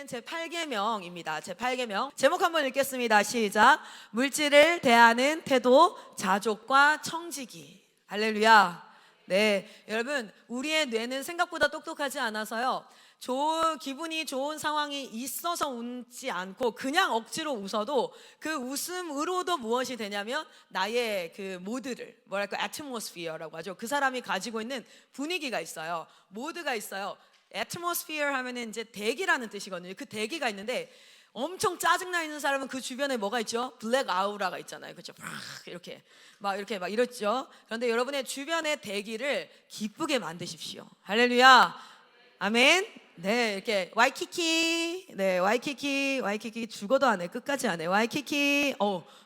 오늘은 제8계명입니다. 제8계명 제목 한번 읽겠습니다. 시작. 물질을 대하는 태도, 자족과 청지기. 할렐루야. 네, 여러분, 우리의 뇌는 생각보다 똑똑하지 않아서요, 기분이 좋은 상황이 있어서 웃지 않고 그냥 억지로 웃어도 그 웃음으로도 무엇이 되냐면 나의 그 모드를, 뭐랄까, atmosphere라고 하죠. 그 사람이 가지고 있는 분위기가 있어요. 모드가 있어요. atmosphere 하면은 이제 대기라는 뜻이거든요. 그 대기가 있는데, 엄청 짜증나 있는 사람은 그 주변에 뭐가 있죠? 블랙 아우라가 있잖아요. 그렇죠? 이렇게 막 이렇죠. 그런데 여러분의 주변의 대기를 기쁘게 만드십시오. 할렐루야. 아멘. 네, 이렇게 와이키키. 네, 와이키키 죽어도 안 해. 끝까지 안 해. 와이키키.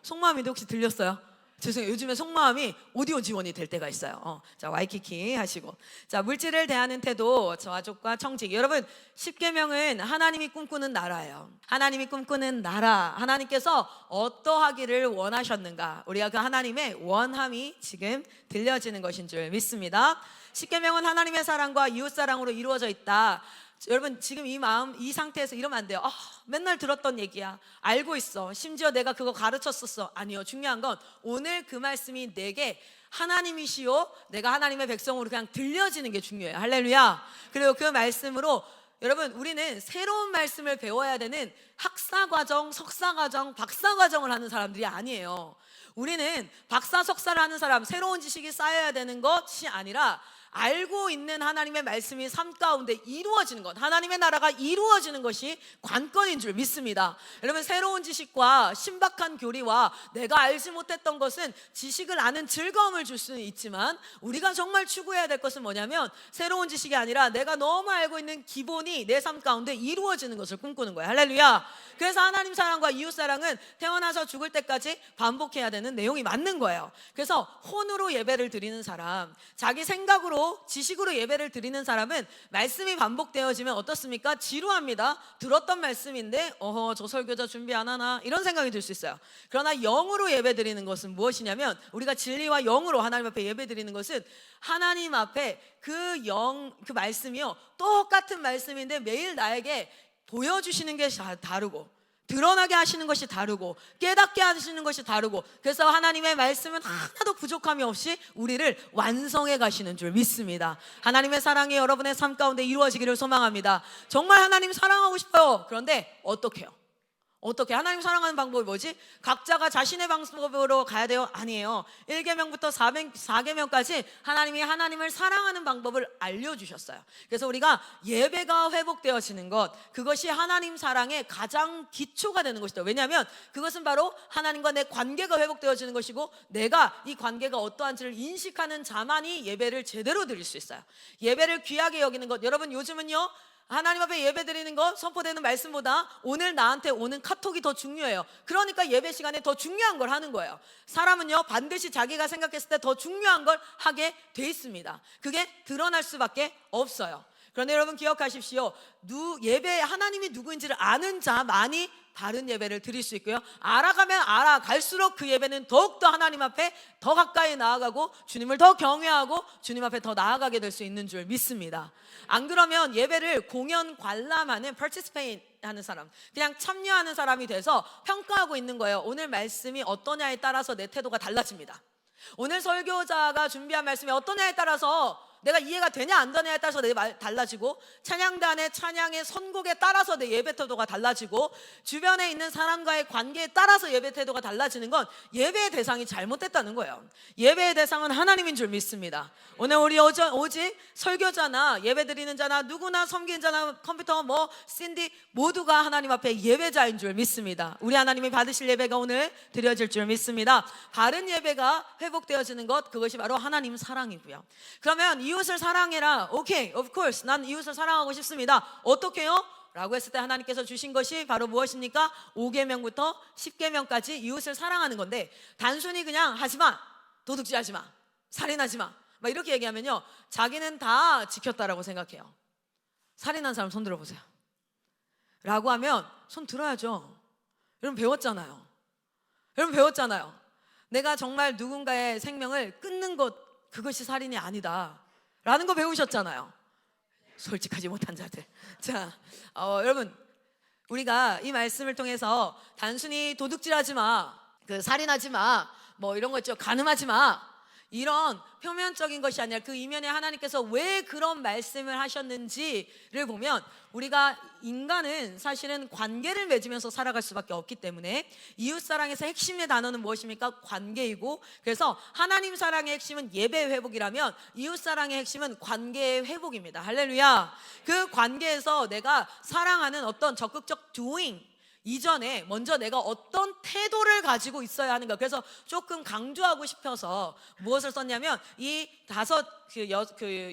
속마음인데 혹시 들렸어요? 죄송해요. 요즘에 속마음이 오디오 지원이 될 때가 있어요. 자, 와이키키 하시고. 자, 물질을 대하는 태도, 자족과 청지기. 여러분, 10계명은 하나님이 꿈꾸는 나라예요. 하나님이 꿈꾸는 나라. 하나님께서 어떠하기를 원하셨는가? 우리가 그 하나님의 원함이 지금 들려지는 것인 줄 믿습니다. 10계명은 하나님의 사랑과 이웃 사랑으로 이루어져 있다. 여러분, 지금 이 마음, 이 상태에서 이러면 안 돼요. 맨날 들었던 얘기야. 알고 있어. 심지어 내가 그거 가르쳤었어. 아니요. 중요한 건 오늘 그 말씀이 내게 하나님이시요, 내가 하나님의 백성으로 그냥 들려지는 게 중요해요. 할렐루야. 그리고 그 말씀으로 여러분, 우리는 새로운 말씀을 배워야 되는 학사과정, 석사과정, 박사과정을 하는 사람들이 아니에요. 우리는 박사, 석사를 하는 사람, 새로운 지식이 쌓여야 되는 것이 아니라 알고 있는 하나님의 말씀이 삶 가운데 이루어지는 것, 하나님의 나라가 이루어지는 것이 관건인 줄 믿습니다. 여러분, 새로운 지식과 신박한 교리와 내가 알지 못했던 것은 지식을 아는 즐거움을 줄 수는 있지만, 우리가 정말 추구해야 될 것은 뭐냐면 새로운 지식이 아니라 내가 너무 알고 있는 기본이 내 삶 가운데 이루어지는 것을 꿈꾸는 거예요. 할렐루야. 그래서 하나님 사랑과 이웃 사랑은 태어나서 죽을 때까지 반복해야 되는 내용이 맞는 거예요. 그래서 혼으로 예배를 드리는 사람, 자기 생각으로, 지식으로 예배를 드리는 사람은 말씀이 반복되어지면 어떻습니까? 지루합니다. 들었던 말씀인데 저 설교자 준비 안 하나, 이런 생각이 들 수 있어요. 그러나 영으로 예배 드리는 것은 무엇이냐면, 우리가 진리와 영으로 하나님 앞에 예배 드리는 것은 하나님 앞에 그 말씀이요, 똑같은 말씀인데 매일 나에게 보여주시는 게 다르고, 드러나게 하시는 것이 다르고, 깨닫게 하시는 것이 다르고, 그래서 하나님의 말씀은 하나도 부족함이 없이 우리를 완성해 가시는 줄 믿습니다. 하나님의 사랑이 여러분의 삶 가운데 이루어지기를 소망합니다. 정말 하나님 사랑하고 싶어요. 그런데 어떻게 하나님 사랑하는 방법이 뭐지? 각자가 자신의 방법으로 가야 돼요? 아니에요. 1계명부터 4계명까지 하나님이 하나님을 사랑하는 방법을 알려주셨어요. 그래서 우리가 예배가 회복되어지는 것, 그것이 하나님 사랑의 가장 기초가 되는 것이다. 왜냐하면 그것은 바로 하나님과 내 관계가 회복되어지는 것이고, 내가 이 관계가 어떠한지를 인식하는 자만이 예배를 제대로 드릴 수 있어요. 예배를 귀하게 여기는 것. 여러분, 요즘은요, 하나님 앞에 예배 드리는 것, 선포되는 말씀보다 오늘 나한테 오는 카톡이 더 중요해요. 그러니까 예배 시간에 더 중요한 걸 하는 거예요. 사람은요, 반드시 자기가 생각했을 때 더 중요한 걸 하게 돼 있습니다. 그게 드러날 수밖에 없어요. 그런데 여러분, 기억하십시오. 하나님이 누구인지를 아는 자만이 바른 예배를 드릴 수 있고요, 알아가면 알아갈수록 그 예배는 더욱더 하나님 앞에 더 가까이 나아가고 주님을 더 경외하고 주님 앞에 더 나아가게 될 수 있는 줄 믿습니다. 안 그러면 예배를 공연 관람하는, participate 하는 사람, 그냥 참여하는 사람이 돼서 평가하고 있는 거예요. 오늘 말씀이 어떠냐에 따라서 내 태도가 달라집니다. 오늘 설교자가 준비한 말씀이 어떠냐에 따라서 내가 이해가 되냐 안 되냐에 따라서 내 말 달라지고, 찬양단의 찬양의 선곡에 따라서 내 예배 태도가 달라지고, 주변에 있는 사람과의 관계에 따라서 예배 태도가 달라지는 건 예배의 대상이 잘못됐다는 거예요. 예배의 대상은 하나님인 줄 믿습니다. 오늘 우리 오직 설교자나 예배 드리는 자나 누구나 섬기는 자나 컴퓨터 신디 모두가 하나님 앞에 예배자인 줄 믿습니다. 우리 하나님이 받으실 예배가 오늘 드려질 줄 믿습니다. 바른 예배가 회복되어지는 것, 그것이 바로 하나님 사랑이고요. 그러면 이웃을 사랑해라. 오케이, of course. 난 이웃을 사랑하고 싶습니다. 어떻게요? 라고 했을 때 하나님께서 주신 것이 바로 무엇입니까? 5계명부터 10계명까지 이웃을 사랑하는 건데, 단순히 그냥 하지마, 도둑질 하지마, 살인하지마 막 이렇게 얘기하면요, 자기는 다 지켰다라고 생각해요. 살인한 사람 손 들어보세요 라고 하면 손 들어야죠. 여러분 배웠잖아요. 내가 정말 누군가의 생명을 끊는 것, 그것이 살인이 아니다 라는 거 배우셨잖아요. 솔직하지 못한 자들. 자, 여러분, 우리가 이 말씀을 통해서 단순히 도둑질하지 마, 살인하지 마, 뭐 이런 거 있죠. 간음하지 마. 이런 표면적인 것이 아니라 그 이면에 하나님께서 왜 그런 말씀을 하셨는지를 보면, 우리가 인간은 사실은 관계를 맺으면서 살아갈 수밖에 없기 때문에 이웃사랑에서 핵심의 단어는 무엇입니까? 관계이고, 그래서 하나님 사랑의 핵심은 예배 회복이라면 이웃사랑의 핵심은 관계의 회복입니다. 할렐루야. 그 관계에서 내가 사랑하는 어떤 적극적 doing 이전에 먼저 내가 어떤 태도를 가지고 있어야 하는가. 그래서 조금 강조하고 싶어서 무엇을 썼냐면 이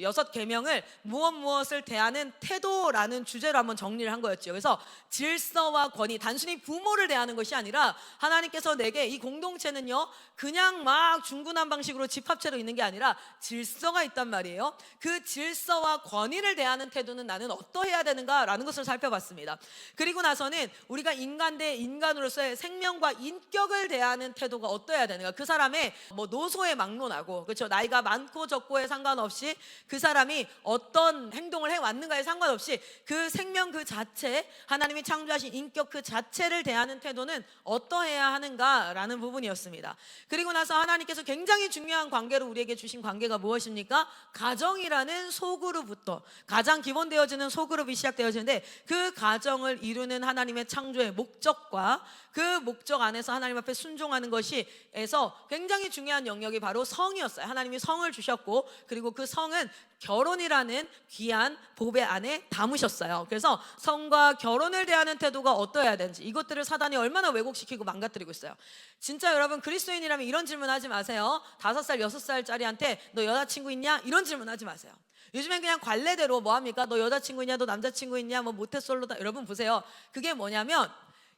여섯 계명을 무엇을 대하는 태도라는 주제로 한번 정리를 한 거였죠. 그래서 질서와 권위, 단순히 부모를 대하는 것이 아니라 하나님께서 내게 이 공동체는요 그냥 막 중구난 방식으로 집합체로 있는 게 아니라 질서가 있단 말이에요. 그 질서와 권위를 대하는 태도는 나는 어떠해야 되는가라는 것을 살펴봤습니다. 그리고 나서는 우리가 인간 대 인간으로서의 생명과 인격을 대하는 태도가 어떠해야 되는가. 그 사람의 노소에 막론하고, 그렇죠, 나이가 많고 적고에 상관없이 그 사람이 어떤 행동을 해왔는가에 상관없이 그 생명 그 자체, 하나님이 창조하신 인격 그 자체를 대하는 태도는 어떠해야 하는가라는 부분이었습니다. 그리고 나서 하나님께서 굉장히 중요한 관계로 우리에게 주신 관계가 무엇입니까? 가정이라는 소그룹부터, 가장 기본되어지는 소그룹이 시작되어지는데, 그 가정을 이루는 하나님의 창조의 목적과 그 목적 안에서 하나님 앞에 순종하는 것이에서 굉장히 중요한 영역이 바로 성이었어요. 하나님이 성을 주셨고, 그리고 그 성은 결혼이라는 귀한 보배 안에 담으셨어요. 그래서 성과 결혼을 대하는 태도가 어떠해야 되는지, 이것들을 사단이 얼마나 왜곡시키고 망가뜨리고 있어요. 진짜 여러분, 그리스도인이라면 이런 질문 하지 마세요. 5살 6살짜리한테 너 여자친구 있냐? 이런 질문 하지 마세요. 요즘엔 그냥 관례대로 뭐합니까? 너 여자친구 있냐? 너 남자친구 있냐? 모태솔로다. 여러분 보세요. 그게 뭐냐면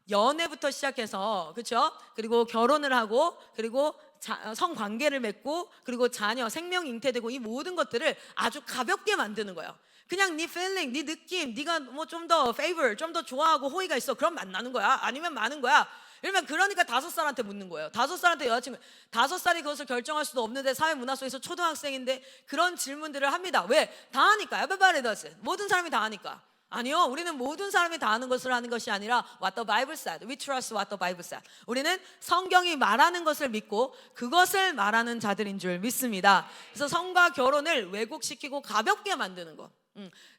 연애부터 시작해서, 그렇죠? 그리고 결혼을 하고, 그리고 성관계를 맺고, 그리고 자녀, 생명 잉태되고, 이 모든 것들을 아주 가볍게 만드는 거예요. 그냥 네 feeling, 네 느낌, 네가 좀 더 favor, 좀 더 좋아하고 호의가 있어, 그럼 만나는 거야? 아니면 많은 거야? 이러면, 그러니까 5살한테 묻는 거예요. 5살한테 여자친구, 5살이 그것을 결정할 수도 없는데 사회 문화 속에서 초등학생인데 그런 질문들을 합니다. 왜? 다 하니까. Everybody does it. 모든 사람이 다 하니까. 아니요, 우리는 모든 사람이 다 하는 것을 하는 것이 아니라 What the Bible said. We trust what the Bible said. 우리는 성경이 말하는 것을 믿고 그것을 말하는 자들인 줄 믿습니다. 그래서 성과 결혼을 왜곡시키고 가볍게 만드는 것,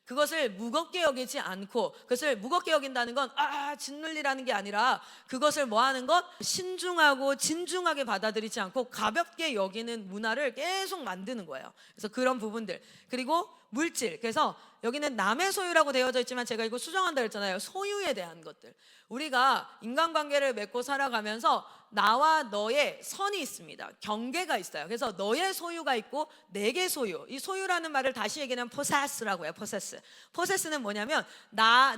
그것을 무겁게 여기지 않고, 그것을 무겁게 여긴다는 건 짓눌리라는 게 아니라, 그것을 뭐하는 것? 신중하고 진중하게 받아들이지 않고 가볍게 여기는 문화를 계속 만드는 거예요. 그래서 그런 부분들, 그리고 물질, 그래서 여기는 남의 소유라고 되어져 있지만 제가 이거 수정한다 했잖아요. 소유에 대한 것들. 우리가 인간관계를 맺고 살아가면서 나와 너의 선이 있습니다. 경계가 있어요. 그래서 너의 소유가 있고 내게 소유. 이 소유라는 말을 다시 얘기하면 possess라고 해요. possess. possess는 뭐냐면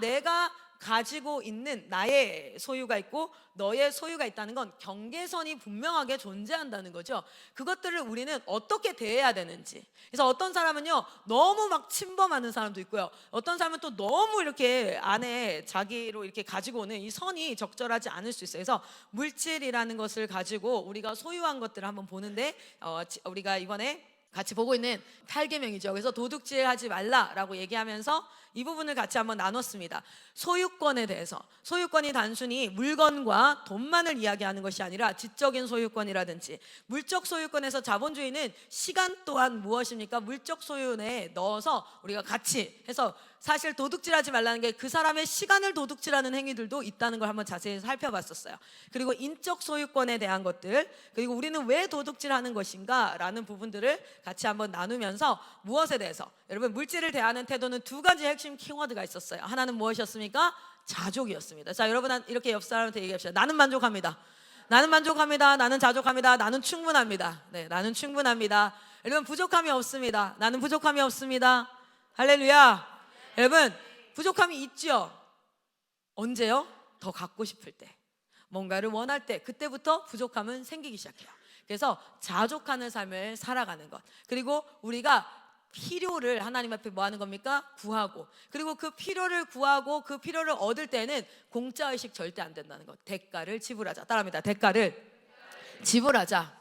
내가 가지고 있는 나의 소유가 있고 너의 소유가 있다는 건 경계선이 분명하게 존재한다는 거죠. 그것들을 우리는 어떻게 대해야 되는지. 그래서 어떤 사람은요 너무 막 침범하는 사람도 있고요, 어떤 사람은 또 너무 이렇게 안에 자기로 이렇게 가지고 오는 이 선이 적절하지 않을 수 있어요. 그래서 물질이라는 것을 가지고 우리가 소유한 것들을 한번 보는데, 우리가 이번에 같이 보고 있는 8계명이죠. 그래서 도둑질하지 말라라고 얘기하면서 이 부분을 같이 한번 나눴습니다. 소유권에 대해서, 소유권이 단순히 물건과 돈만을 이야기하는 것이 아니라 지적인 소유권이라든지, 물적 소유권에서 자본주의는 시간 또한 무엇입니까? 물적 소유 내에 넣어서 우리가 같이 해서, 사실 도둑질하지 말라는 게 그 사람의 시간을 도둑질하는 행위들도 있다는 걸 한번 자세히 살펴봤었어요. 그리고 인적 소유권에 대한 것들, 그리고 우리는 왜 도둑질하는 것인가 라는 부분들을 같이 한번 나누면서 무엇에 대해서, 여러분 물질을 대하는 태도는 2가지 핵심 키워드가 있었어요. 하나는 무엇이었습니까? 자족이었습니다. 자, 여러분 이렇게 옆 사람한테 얘기합시다. 나는 만족합니다. 나는 만족합니다. 나는 자족합니다. 나는 충분합니다. 네, 나는 충분합니다. 여러분 부족함이 없습니다. 나는 부족함이 없습니다. 할렐루야. 여러분 부족함이 있죠. 언제요? 더 갖고 싶을 때, 뭔가를 원할 때, 그때부터 부족함은 생기기 시작해요. 그래서 자족하는 삶을 살아가는 것, 그리고 우리가 필요를 하나님 앞에 뭐 하는 겁니까? 구하고, 그리고 그 필요를 구하고 그 필요를 얻을 때는 공짜의식 절대 안 된다는 것. 대가를 지불하자. 따라합니다. 대가를 지불하자.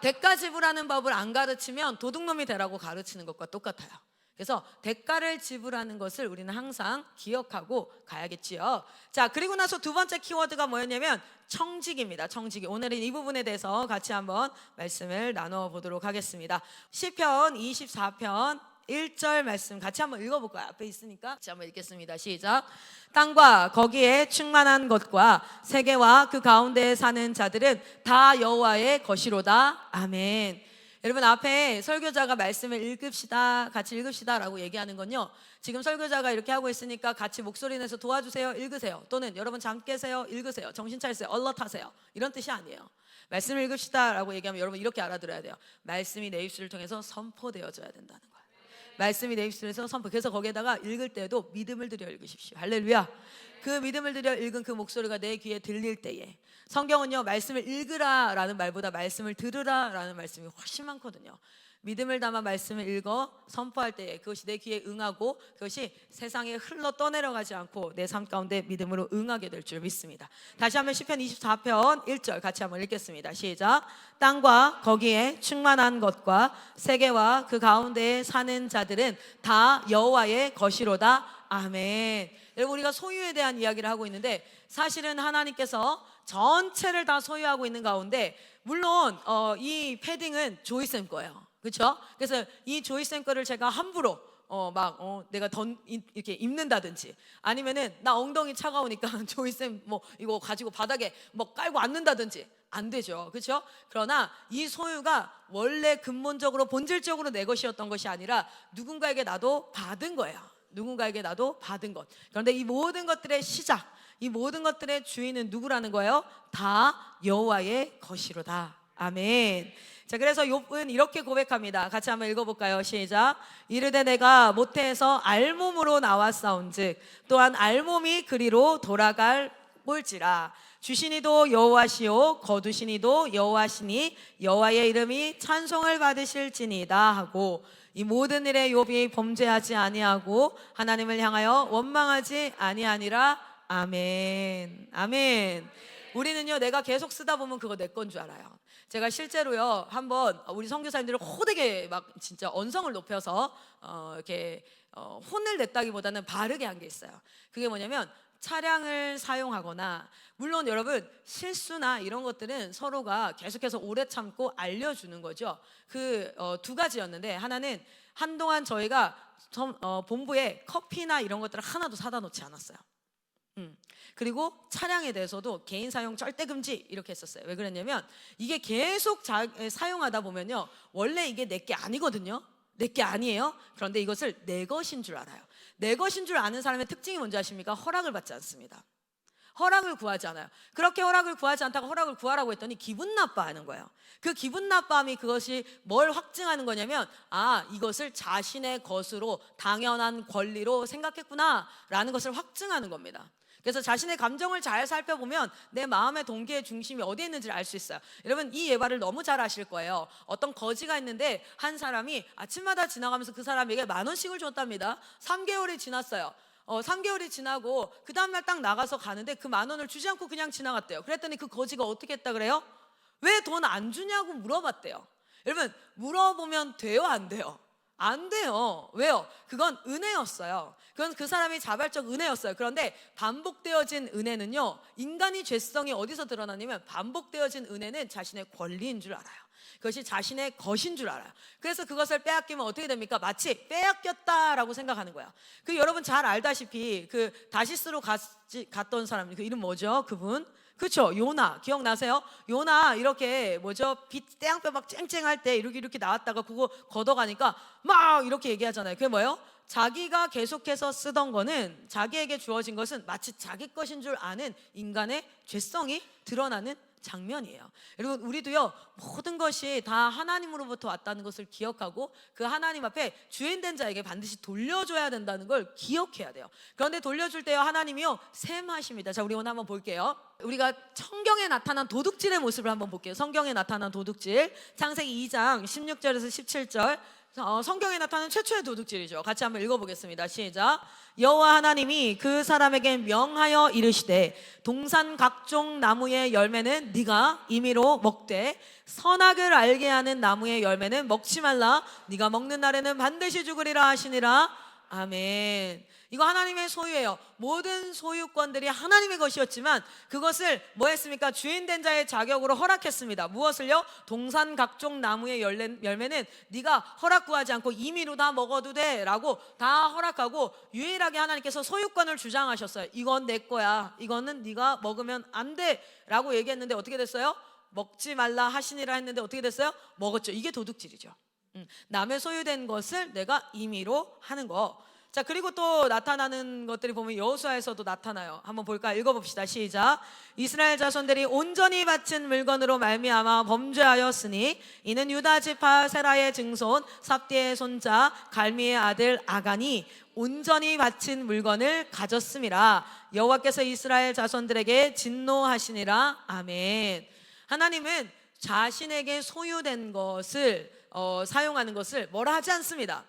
대가 지불하는 법을 안 가르치면 도둑놈이 되라고 가르치는 것과 똑같아요. 그래서 대가를 지불하는 것을 우리는 항상 기억하고 가야겠지요. 자, 그리고 나서 두 번째 키워드가 뭐였냐면 청지기입니다. 청지기. 오늘은 이 부분에 대해서 같이 한번 말씀을 나눠 보도록 하겠습니다. 시편 24편 1절 말씀 같이 한번 읽어볼까요? 앞에 있으니까 같이 한번 읽겠습니다. 시작. 땅과 거기에 충만한 것과 세계와 그 가운데에 사는 자들은 다 여호와의 것이로다. 아멘. 여러분, 앞에 설교자가 말씀을 읽읍시다, 같이 읽읍시다 라고 얘기하는 건요, 지금 설교자가 이렇게 하고 있으니까 같이 목소리 내서 도와주세요, 읽으세요, 또는 여러분 잠 깨세요, 읽으세요, 정신 차리세요, 얼럿하세요, 이런 뜻이 아니에요. 말씀을 읽읍시다 라고 얘기하면 여러분 이렇게 알아들어야 돼요. 말씀이 내 입술을 통해서 선포되어져야 된다는 거예요. 말씀이 내 입술에서 선포. 그래서 거기에다가 읽을 때도 믿음을 들여 읽으십시오. 할렐루야. 그 믿음을 들여 읽은 그 목소리가 내 귀에 들릴 때에, 성경은요, 말씀을 읽으라 라는 말보다 말씀을 들으라 라는 말씀이 훨씬 많거든요. 믿음을 담아 말씀을 읽어 선포할 때에 그것이 내 귀에 응하고 그것이 세상에 흘러 떠내려가지 않고 내 삶 가운데 믿음으로 응하게 될 줄 믿습니다. 다시 한번 시편 24편 1절 같이 한번 읽겠습니다. 시작. 땅과 거기에 충만한 것과 세계와 그 가운데에 사는 자들은 다 여호와의 것이로다. 아멘. 여러분, 우리가 소유에 대한 이야기를 하고 있는데 사실은 하나님께서 전체를 다 소유하고 있는 가운데, 물론 이 패딩은 조이쌤 거예요. 그렇죠? 그래서 이 조이쌤 거를 제가 함부로 내가 이렇게 입는다든지, 아니면은 나 엉덩이 차가우니까 조이쌤 뭐 이거 가지고 바닥에 뭐 깔고 앉는다든지 안 되죠. 그렇죠? 그러나 이 소유가 원래 근본적으로 본질적으로 내 것이었던 것이 아니라 누군가에게 나도 받은 거예요. 누군가에게 나도 받은 것. 그런데 이 모든 것들의 시작, 이 모든 것들의 주인은 누구라는 거예요? 다 여호와의 것이로다. 아멘. 자, 그래서 욥은 이렇게 고백합니다. 같이 한번 읽어볼까요? 시작. 이르되 내가 모태에서 알몸으로 나왔사온즉 또한 알몸이 그리로 돌아갈 꼴지라. 주시니도 여호와시요 거두시니도 여호와시니 여호와의 이름이 찬송을 받으실지니이다 하고, 이 모든 일에 욥이 범죄하지 아니하고 하나님을 향하여 원망하지 아니하니라. 아멘. 아멘. 우리는요, 내가 계속 쓰다 보면 그거 내 건 줄 알아요. 제가 실제로요, 한번 우리 선교사님들을 호되게 막 진짜 언성을 높여서 이렇게 혼을 냈다기보다는 바르게 한 게 있어요. 그게 뭐냐면, 차량을 사용하거나, 물론 여러분 실수나 이런 것들은 서로가 계속해서 오래 참고 알려주는 거죠. 그 두 가지였는데, 하나는 한동안 저희가 본부에 커피나 이런 것들을 하나도 사다 놓지 않았어요. 그리고 차량에 대해서도 개인 사용 절대 금지 이렇게 했었어요. 왜 그랬냐면, 이게 계속 사용하다 보면요, 원래 이게 내 게 아니거든요. 내 게 아니에요. 그런데 이것을 내 것인 줄 알아요. 내 것인 줄 아는 사람의 특징이 뭔지 아십니까? 허락을 받지 않습니다. 허락을 구하지 않아요. 그렇게 허락을 구하지 않다가 허락을 구하라고 했더니 기분 나빠하는 거예요. 그 기분 나빠함이, 그것이 뭘 확증하는 거냐면, 이것을 자신의 것으로 당연한 권리로 생각했구나 라는 것을 확증하는 겁니다. 그래서 자신의 감정을 잘 살펴보면 내 마음의 동기의 중심이 어디에 있는지를 알 수 있어요. 여러분, 이 예화를 너무 잘 아실 거예요. 어떤 거지가 있는데 한 사람이 아침마다 지나가면서 그 사람에게 10,000원씩을 줬답니다. 3개월이 지났어요. 3개월이 지나고 그 다음날 딱 나가서 가는데 그 10,000원을 주지 않고 그냥 지나갔대요. 그랬더니 그 거지가 어떻게 했다 그래요? 왜 돈 안 주냐고 물어봤대요. 여러분, 물어보면 돼요, 안 돼요? 안 돼요. 왜요? 그건 은혜였어요. 그건 그 사람이 자발적 은혜였어요. 그런데 반복되어진 은혜는요, 인간의 죄성이 어디서 드러나냐면, 반복되어진 은혜는 자신의 권리인 줄 알아요. 그것이 자신의 것인 줄 알아요. 그래서 그것을 빼앗기면 어떻게 됩니까? 마치 빼앗겼다라고 생각하는 거예요. 그 여러분 잘 알다시피 그 다시스로 갔던 사람, 그 이름 뭐죠? 그분? 그렇죠? 요나 기억나세요? 요나 이렇게 빛 떼양볕 막 쨍쨍할 때 이렇게 나왔다가 그거 걷어가니까 막 이렇게 얘기하잖아요. 그게 뭐예요? 자기가 계속해서 쓰던 거는, 자기에게 주어진 것은 마치 자기 것인 줄 아는 인간의 죄성이 드러나는 장면이에요. 여러분, 우리도요, 모든 것이 다 하나님으로부터 왔다는 것을 기억하고 그 하나님 앞에 주인된 자에게 반드시 돌려줘야 된다는 걸 기억해야 돼요. 그런데 돌려줄 때요, 하나님이요 셈하십니다. 자, 우리 오늘 한번 볼게요. 우리가 성경에 나타난 도둑질의 모습을 한번 볼게요. 성경에 나타난 도둑질, 창세기 2장 16절에서 17절 성경에 나타나는 최초의 도둑질이죠. 같이 한번 읽어보겠습니다. 시작. 여호와 하나님이 그 사람에게 명하여 이르시되 동산 각종 나무의 열매는 네가 임의로 먹되 선악을 알게 하는 나무의 열매는 먹지 말라. 네가 먹는 날에는 반드시 죽으리라 하시니라. 아멘. 이거 하나님의 소유예요. 모든 소유권들이 하나님의 것이었지만 그것을 뭐 했습니까? 주인된 자의 자격으로 허락했습니다. 무엇을요? 동산 각종 나무의 열매는 네가 허락 구하지 않고 임의로 다 먹어도 돼 라고 다 허락하고 유일하게 하나님께서 소유권을 주장하셨어요. 이건 내 거야. 이거는 네가 먹으면 안 돼 라고 얘기했는데 어떻게 됐어요? 먹지 말라 하시니라 했는데 어떻게 됐어요? 먹었죠. 이게 도둑질이죠. 남의 소유된 것을 내가 임의로 하는 거. 자, 그리고 또 나타나는 것들이 보면 여호수아에서도 나타나요. 한번 볼까요? 읽어봅시다. 시작. 이스라엘 자손들이 온전히 바친 물건으로 말미암아 범죄하였으니 이는 유다 지파 세라의 증손 삽디의 손자 갈미의 아들 아간이 온전히 바친 물건을 가졌음이라. 여호와께서 이스라엘 자손들에게 진노하시니라. 아멘. 하나님은 자신에게 소유된 것을 사용하는 것을 뭐라 하지 않습니다.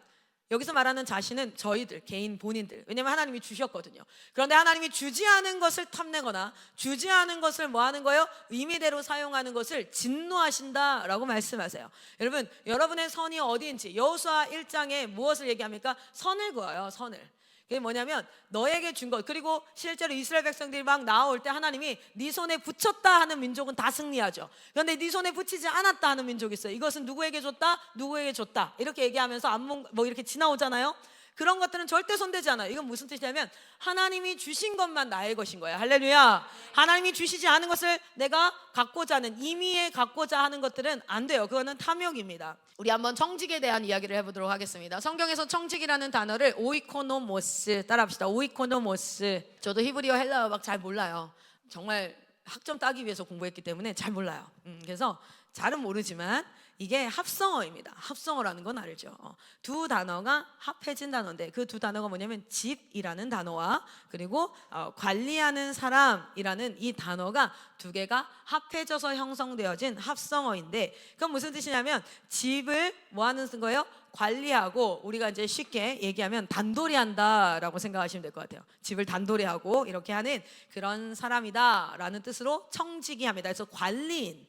여기서 말하는 자신은 저희들, 개인 본인들. 왜냐면 하나님이 주셨거든요. 그런데 하나님이 주지 않은 것을 탐내거나 주지 않은 것을 뭐 하는 거예요? 의미대로 사용하는 것을 진노하신다라고 말씀하세요. 여러분, 여러분의 선이 어디인지 여호수아 1장에 무엇을 얘기합니까? 선을 구해요. 선을. 그게 뭐냐면 너에게 준 것. 그리고 실제로 이스라엘 백성들이 막 나올 때 하나님이 네 손에 붙였다 하는 민족은 다 승리하죠. 그런데 네 손에 붙이지 않았다 하는 민족이 있어요. 이것은 누구에게 줬다? 누구에게 줬다. 이렇게 얘기하면서 안목 뭐 이렇게 지나오잖아요. 그런 것들은 절대 손대지 않아요. 이건 무슨 뜻이냐면 하나님이 주신 것만 나의 것인 거예요. 할렐루야. 하나님이 주시지 않은 것을 내가 갖고자 하는, 임의에 갖고자 하는 것들은 안 돼요. 그거는 탐욕입니다. 우리 한번 청직에 대한 이야기를 해보도록 하겠습니다. 성경에서 청직이라는 단어를 오이코노모스, 따라합시다. 오이코노모스. 저도 히브리어 헬라어 막 잘 몰라요. 정말 학점 따기 위해서 공부했기 때문에 잘 몰라요. 그래서 잘은 모르지만 이게 합성어입니다. 합성어라는 건 알죠. 두 단어가 합해진 단어인데 그 두 단어가 뭐냐면 집이라는 단어와 그리고 관리하는 사람이라는 이 단어가 두 개가 합해져서 형성되어진 합성어인데 그건 무슨 뜻이냐면 집을 뭐 하는 거예요? 관리하고 우리가 이제 쉽게 얘기하면 단돌이한다라고 생각하시면 될 것 같아요. 집을 단돌이하고 이렇게 하는 그런 사람이다라는 뜻으로 청지기합니다. 그래서 관리인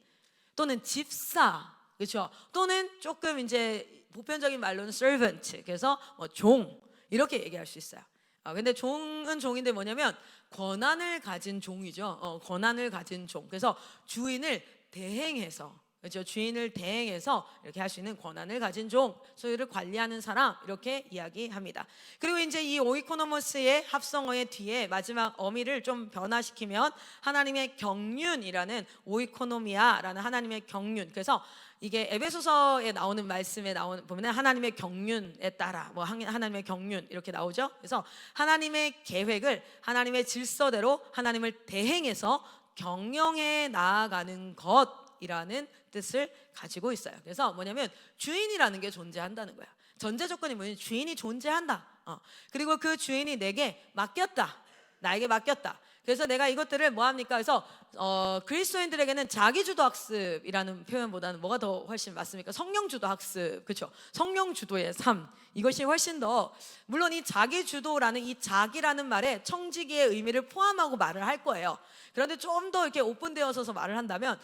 또는 집사, 그렇죠? 또는 조금 이제 보편적인 말로는 servant, 그래서 종 이렇게 얘기할 수 있어요. 근데 종은 종인데 뭐냐면 권한을 가진 종이죠. 권한을 가진 종. 그래서 주인을 대행해서, 그렇죠? 주인을 대행해서 이렇게 할 수 있는 권한을 가진 종, 소유를 관리하는 사람 이렇게 이야기합니다. 그리고 이제 이 오이코노모스의 합성어의 뒤에 마지막 어미를 좀 변화시키면 하나님의 경륜이라는 오이코노미아라는 하나님의 경륜. 그래서 이게 에베소서에 나오는 말씀에 보면 하나님의 경륜에 따라 뭐 하나님의 경륜 이렇게 나오죠. 그래서 하나님의 계획을 하나님의 질서대로 하나님을 대행해서 경영해 나아가는 것이라는 뜻을 가지고 있어요. 그래서 뭐냐면 주인이라는 게 존재한다는 거야. 전제 조건이 뭐냐면 주인이 존재한다. 그리고 그 주인이 내게 맡겼다. 나에게 맡겼다. 그래서 내가 이것들을 뭐 합니까? 그래서 그리스도인들에게는 자기주도 학습이라는 표현보다는 뭐가 더 훨씬 맞습니까? 성령주도 학습, 그렇죠? 성령주도의 삶, 이것이 훨씬 더, 물론 이 자기주도라는 이 자기라는 말에 청지기의 의미를 포함하고 말을 할 거예요. 그런데 좀 더 이렇게 오픈되어서 말을 한다면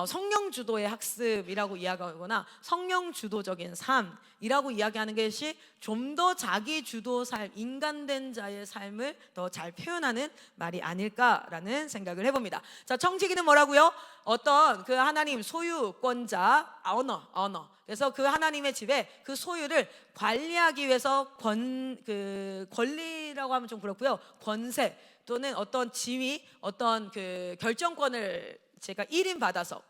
성령주도의 학습이라고 이야기하거나 성령주도적인 삶이라고 이야기하는 것이 좀 더 자기주도 삶, 인간된 자의 삶을 더 잘 표현하는 말이 아닐까라는 생각을 해봅니다. 자, 청지기는 뭐라고요? 어떤 그 하나님 소유권자, 언어. 그래서 그 하나님의 집에 그 소유를 관리하기 위해서 권리라고 하면 좀 그렇고요. 권세 또는 어떤 지위, 어떤 그 결정권을 제가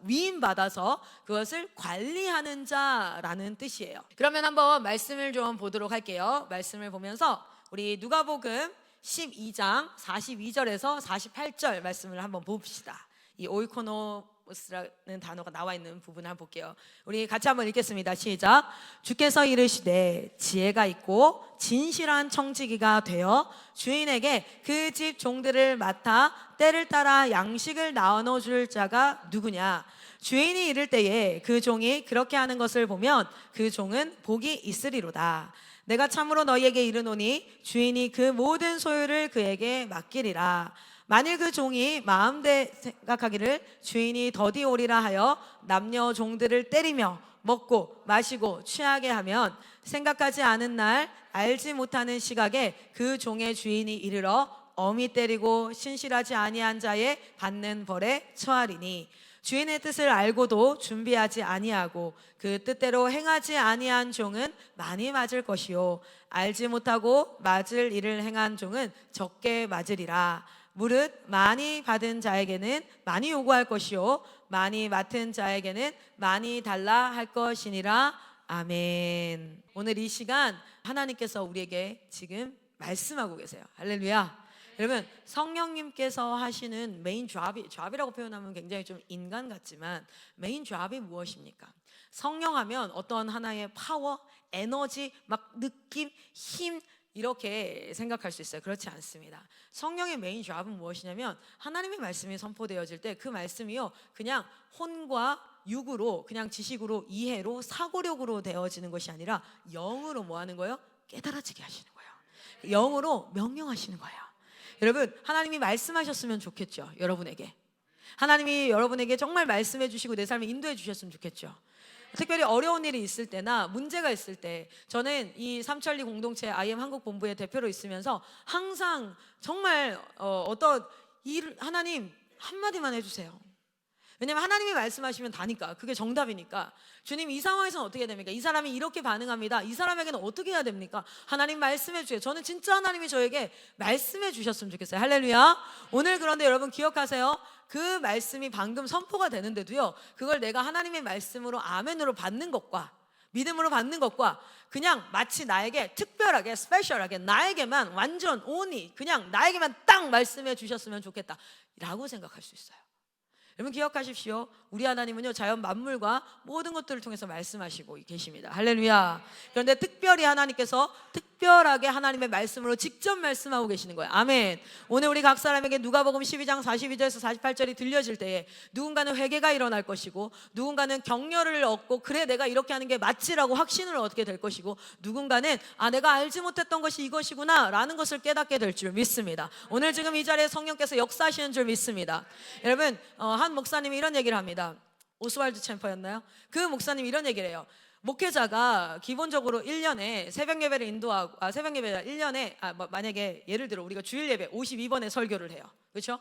위임 받아서 그것을 관리하는 자라는 뜻이에요. 그러면 한번 말씀을 좀 보도록 할게요. 말씀을 보면서 우리 누가복음 12장 42절에서 48절 말씀을 한번 봅시다. 이 오이코노스라는 단어가 나와 있는 부분을 한번 볼게요. 우리 같이 한번 읽겠습니다. 시작. 주께서 이르시되 지혜가 있고 진실한 청지기가 되어 주인에게 그 집 종들을 맡아 때를 따라 양식을 나눠줄 자가 누구냐. 주인이 이를 때에 그 종이 그렇게 하는 것을 보면 그 종은 복이 있으리로다. 내가 참으로 너희에게 이르노니 주인이 그 모든 소유를 그에게 맡기리라. 만일 그 종이 마음대 생각하기를 주인이 더디 오리라 하여 남녀 종들을 때리며 먹고 마시고 취하게 하면 생각하지 않은 날 알지 못하는 시각에 그 종의 주인이 이르러 엄히 때리고 신실하지 아니한 자의 받는 벌에 처하리니 주인의 뜻을 알고도 준비하지 아니하고 그 뜻대로 행하지 아니한 종은 많이 맞을 것이요 알지 못하고 맞을 일을 행한 종은 적게 맞으리라. 무릇 많이 받은 자에게는 많이 요구할 것이요 많이 맡은 자에게는 많이 달라 할 것이니라. 아멘. 오늘 이 시간 하나님께서 우리에게 지금 말씀하고 계세요. 할렐루야. 여러분, 성령님께서 하시는 메인 잡이라고 표현하면 굉장히 좀 인간 같지만 메인 잡이 무엇입니까? 성령하면 어떤 하나의 파워, 에너지, 막 느낌, 힘 이렇게 생각할 수 있어요. 그렇지 않습니다. 성령의 메인 잡은 무엇이냐면 하나님의 말씀이 선포되어질 때 그 말씀이요 그냥 혼과 육으로 그냥 지식으로 이해로 사고력으로 되어지는 것이 아니라 영으로 뭐 하는 거예요? 깨달아지게 하시는 거예요. 영으로 명령하시는 거예요. 여러분, 하나님이 말씀하셨으면 좋겠죠. 여러분에게 하나님이 여러분에게 정말 말씀해 주시고 내 삶을 인도해 주셨으면 좋겠죠. 특별히 어려운 일이 있을 때나 문제가 있을 때 저는 이 삼천리 공동체 IM 한국 본부의 대표로 있으면서 항상 정말 어떤 일 하나님 한마디만 해주세요. 왜냐면 하나님이 말씀하시면 다니까 그게 정답이니까. 주님 이 상황에서는 어떻게 됩니까? 이 사람이 이렇게 반응합니다. 이 사람에게는 어떻게 해야 됩니까? 하나님 말씀해 주세요. 저는 진짜 하나님이 저에게 말씀해 주셨으면 좋겠어요. 할렐루야. 오늘 그런데 여러분 기억하세요. 그 말씀이 방금 선포가 되는데도요 그걸 내가 하나님의 말씀으로 아멘으로 받는 것과 믿음으로 받는 것과 그냥 마치 나에게 특별하게 스페셜하게 나에게만 완전 온이 그냥 나에게만 딱 말씀해 주셨으면 좋겠다 라고 생각할 수 있어요. 여러분 기억하십시오. 우리 하나님은요 자연 만물과 모든 것들을 통해서 말씀하시고 계십니다. 할렐루야. 그런데 특별히 하나님께서 특별하게 하나님의 말씀으로 직접 말씀하고 계시는 거예요. 아멘. 오늘 우리 각 사람에게 누가복음 12장 42절에서 48절이 들려질 때에 누군가는 회개가 일어날 것이고 누군가는 격려를 얻고 그래 내가 이렇게 하는 게 맞지라고 확신을 얻게 될 것이고 누군가는 내가 알지 못했던 것이 이것이구나 라는 것을 깨닫게 될 줄 믿습니다. 오늘 지금 이 자리에 성령께서 역사하시는 줄 믿습니다. 여러분 한 목사님이 이런 얘기를 합니다. 오스왈드 챔퍼였나요? 그 목사님이 이런 얘기를 해요. 목회자가 기본적으로 1년에 새벽 예배를 인도하고 새벽 예배가 1년에 만약에 예를 들어 우리가 주일 예배 52번의 설교를 해요. 그렇죠?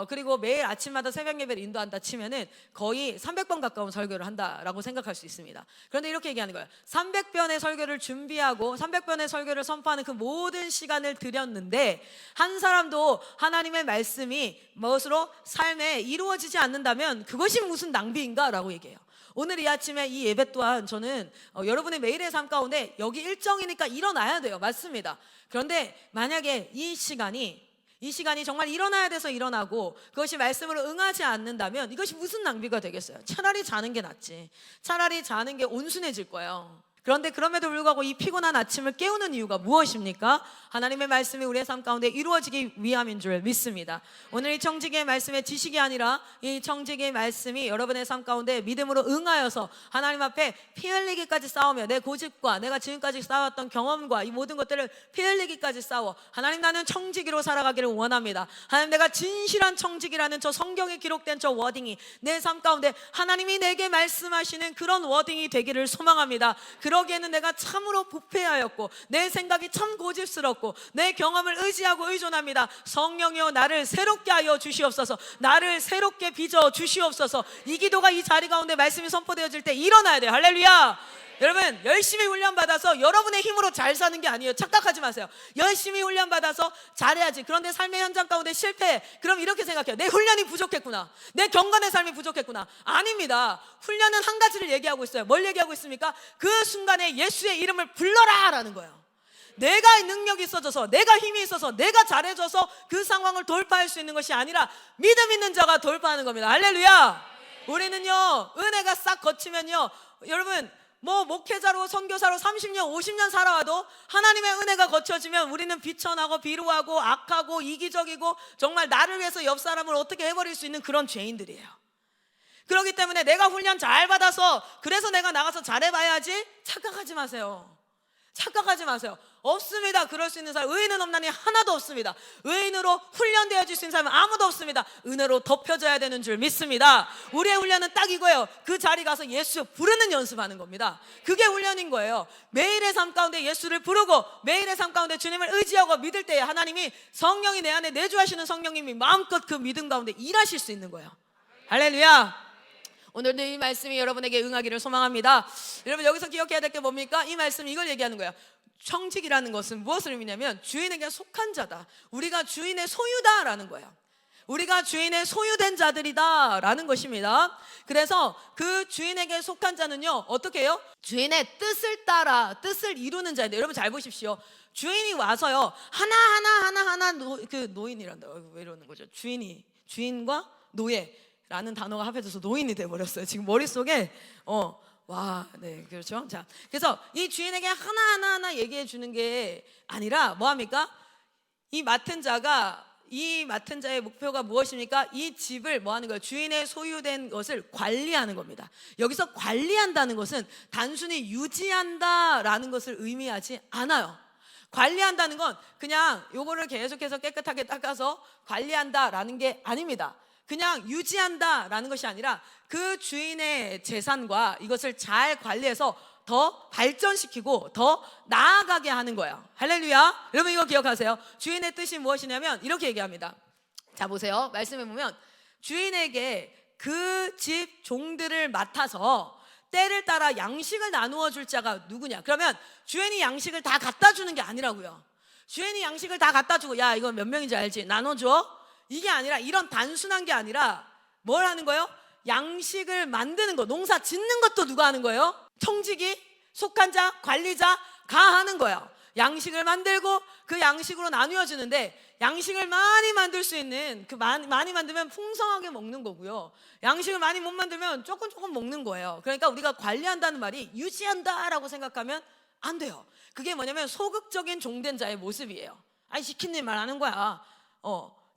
그리고 매일 아침마다 새벽 예배를 인도한다 치면은 거의 300번 가까운 설교를 한다라고 생각할 수 있습니다. 그런데 이렇게 얘기하는 거예요. 300번의 설교를 준비하고 300번의 설교를 선포하는 그 모든 시간을 들였는데 한 사람도 하나님의 말씀이 무엇으로 삶에 이루어지지 않는다면 그것이 무슨 낭비인가 라고 얘기해요. 오늘 이 아침에 이 예배 또한 저는 여러분의 매일의 삶 가운데 여기 일정이니까 일어나야 돼요. 맞습니다. 그런데 만약에 이 시간이 정말 일어나야 돼서 일어나고 그것이 말씀으로 응하지 않는다면 이것이 무슨 낭비가 되겠어요? 차라리 자는 게 낫지. 차라리 자는 게 온순해질 거예요. 그런데 그럼에도 불구하고 이 피곤한 아침을 깨우는 이유가 무엇입니까? 하나님의 말씀이 우리의 삶 가운데 이루어지기 위함인 줄 믿습니다. 오늘 이 청지기의 말씀의 지식이 아니라 이 청지기의 말씀이 여러분의 삶 가운데 믿음으로 응하여서 하나님 앞에 피 흘리기까지 싸우며 내 고집과 내가 지금까지 쌓아왔던 경험과 이 모든 것들을 피 흘리기까지 싸워 하나님 나는 청지기로 살아가기를 원합니다. 하나님 내가 진실한 청지기라는 저 성경에 기록된 저 워딩이 내 삶 가운데 하나님이 내게 말씀하시는 그런 워딩이 되기를 소망합니다. 그러기에는 내가 참으로 부패하였고 내 생각이 참 고집스럽고 내 경험을 의지하고 의존합니다. 성령이여 나를 새롭게 하여 주시옵소서. 나를 새롭게 빚어 주시옵소서. 이 기도가 이 자리 가운데 말씀이 선포되어질 때 일어나야 돼요. 할렐루야. 여러분 열심히 훈련받아서 여러분의 힘으로 잘 사는 게 아니에요. 착각하지 마세요. 열심히 훈련받아서 잘해야지. 그런데 삶의 현장 가운데 실패해. 그럼 이렇게 생각해요. 내 훈련이 부족했구나. 내 경건의 삶이 부족했구나. 아닙니다. 훈련은 한 가지를 얘기하고 있어요. 뭘 얘기하고 있습니까? 그 순간에 예수의 이름을 불러라 라는 거예요. 내가 능력이 있어져서, 내가 힘이 있어서, 내가 잘해줘서 그 상황을 돌파할 수 있는 것이 아니라 믿음 있는 자가 돌파하는 겁니다. 할렐루야. 우리는요, 은혜가 싹 거치면요, 여러분 뭐 목회자로 선교사로 30년 50년 살아와도 하나님의 은혜가 거쳐지면 우리는 비천하고 비루하고 악하고 이기적이고 정말 나를 위해서 옆 사람을 어떻게 해버릴 수 있는 그런 죄인들이에요. 그렇기 때문에 내가 훈련 잘 받아서 그래서 내가 나가서 잘해봐야지, 착각하지 마세요. 착각하지 마세요. 없습니다. 그럴 수 있는 사람, 의인은 없나니 하나도 없습니다. 의인으로 훈련되어질 수 있는 사람은 아무도 없습니다. 은혜로 덮여져야 되는 줄 믿습니다. 우리의 훈련은 딱 이거예요. 그 자리 가서 예수 부르는 연습하는 겁니다. 그게 훈련인 거예요. 매일의 삶 가운데 예수를 부르고 매일의 삶 가운데 주님을 의지하고 믿을 때에 하나님이, 성령이 내 안에 내주하시는 성령님이 마음껏 그 믿음 가운데 일하실 수 있는 거예요. 할렐루야. 오늘도 이 말씀이 여러분에게 응하기를 소망합니다. 여러분 여기서 기억해야 될 게 뭡니까? 이 말씀이 이걸 얘기하는 거예요. 청직이라는 것은 무엇을 의미냐면 주인에게 속한 자다, 우리가 주인의 소유다라는 거예요. 우리가 주인의 소유된 자들이다라는 것입니다. 그래서 그 주인에게 속한 자는요, 어떻게 해요? 주인의 뜻을 따라 뜻을 이루는 자인데, 여러분 잘 보십시오. 주인이 와서요, 하나하나 그 노인이란다. 왜 이러는 거죠? 주인과 노예 라는 단어가 합해져서 노인이 돼버렸어요. 지금 머릿속에 네, 그렇죠. 자, 그래서 이 주인에게 하나하나 얘기해 주는 게 아니라 뭐합니까? 이 맡은 자의 목표가 무엇입니까? 이 집을 뭐하는 거예요? 주인의 소유된 것을 관리하는 겁니다. 여기서 관리한다는 것은 단순히 유지한다라는 것을 의미하지 않아요. 관리한다는 건 그냥 요거를 계속해서 깨끗하게 닦아서 관리한다라는 게 아닙니다. 그냥 유지한다라는 것이 아니라 그 주인의 재산과 이것을 잘 관리해서 더 발전시키고 더 나아가게 하는 거예요. 할렐루야. 여러분 이거 기억하세요. 주인의 뜻이 무엇이냐면 이렇게 얘기합니다. 자 보세요. 말씀해 보면 주인에게 그 집 종들을 맡아서 때를 따라 양식을 나누어 줄 자가 누구냐? 그러면 주인이 양식을 다 갖다 주는 게 아니라고요. 주인이 양식을 다 갖다 주고, 야 이거 몇 명인지 알지? 나눠줘. 이게 아니라, 이런 단순한 게 아니라 뭘 하는 거예요? 양식을 만드는 거, 농사 짓는 것도 누가 하는 거예요? 청지기, 속한 자, 관리자가 하는 거예요. 양식을 만들고 그 양식으로 나누어 주는데, 양식을 많이 만들 수 있는, 많이 만들면 풍성하게 먹는 거고요. 양식을 많이 못 만들면 조금 먹는 거예요. 그러니까 우리가 관리한다는 말이 유지한다라고 생각하면 안 돼요. 그게 뭐냐면 소극적인 종된 자의 모습이에요. 아니 시킨 일 말하는 거야.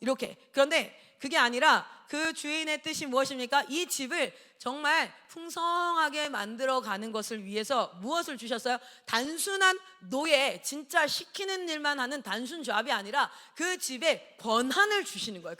이렇게. 그런데 그게 아니라 그 주인의 뜻이 무엇입니까? 이 집을 정말 풍성하게 만들어 가는 것을 위해서 무엇을 주셨어요? 단순한 노예, 진짜 시키는 일만 하는 단순 잡이 아니라 그 집에 권한을 주시는 거예요.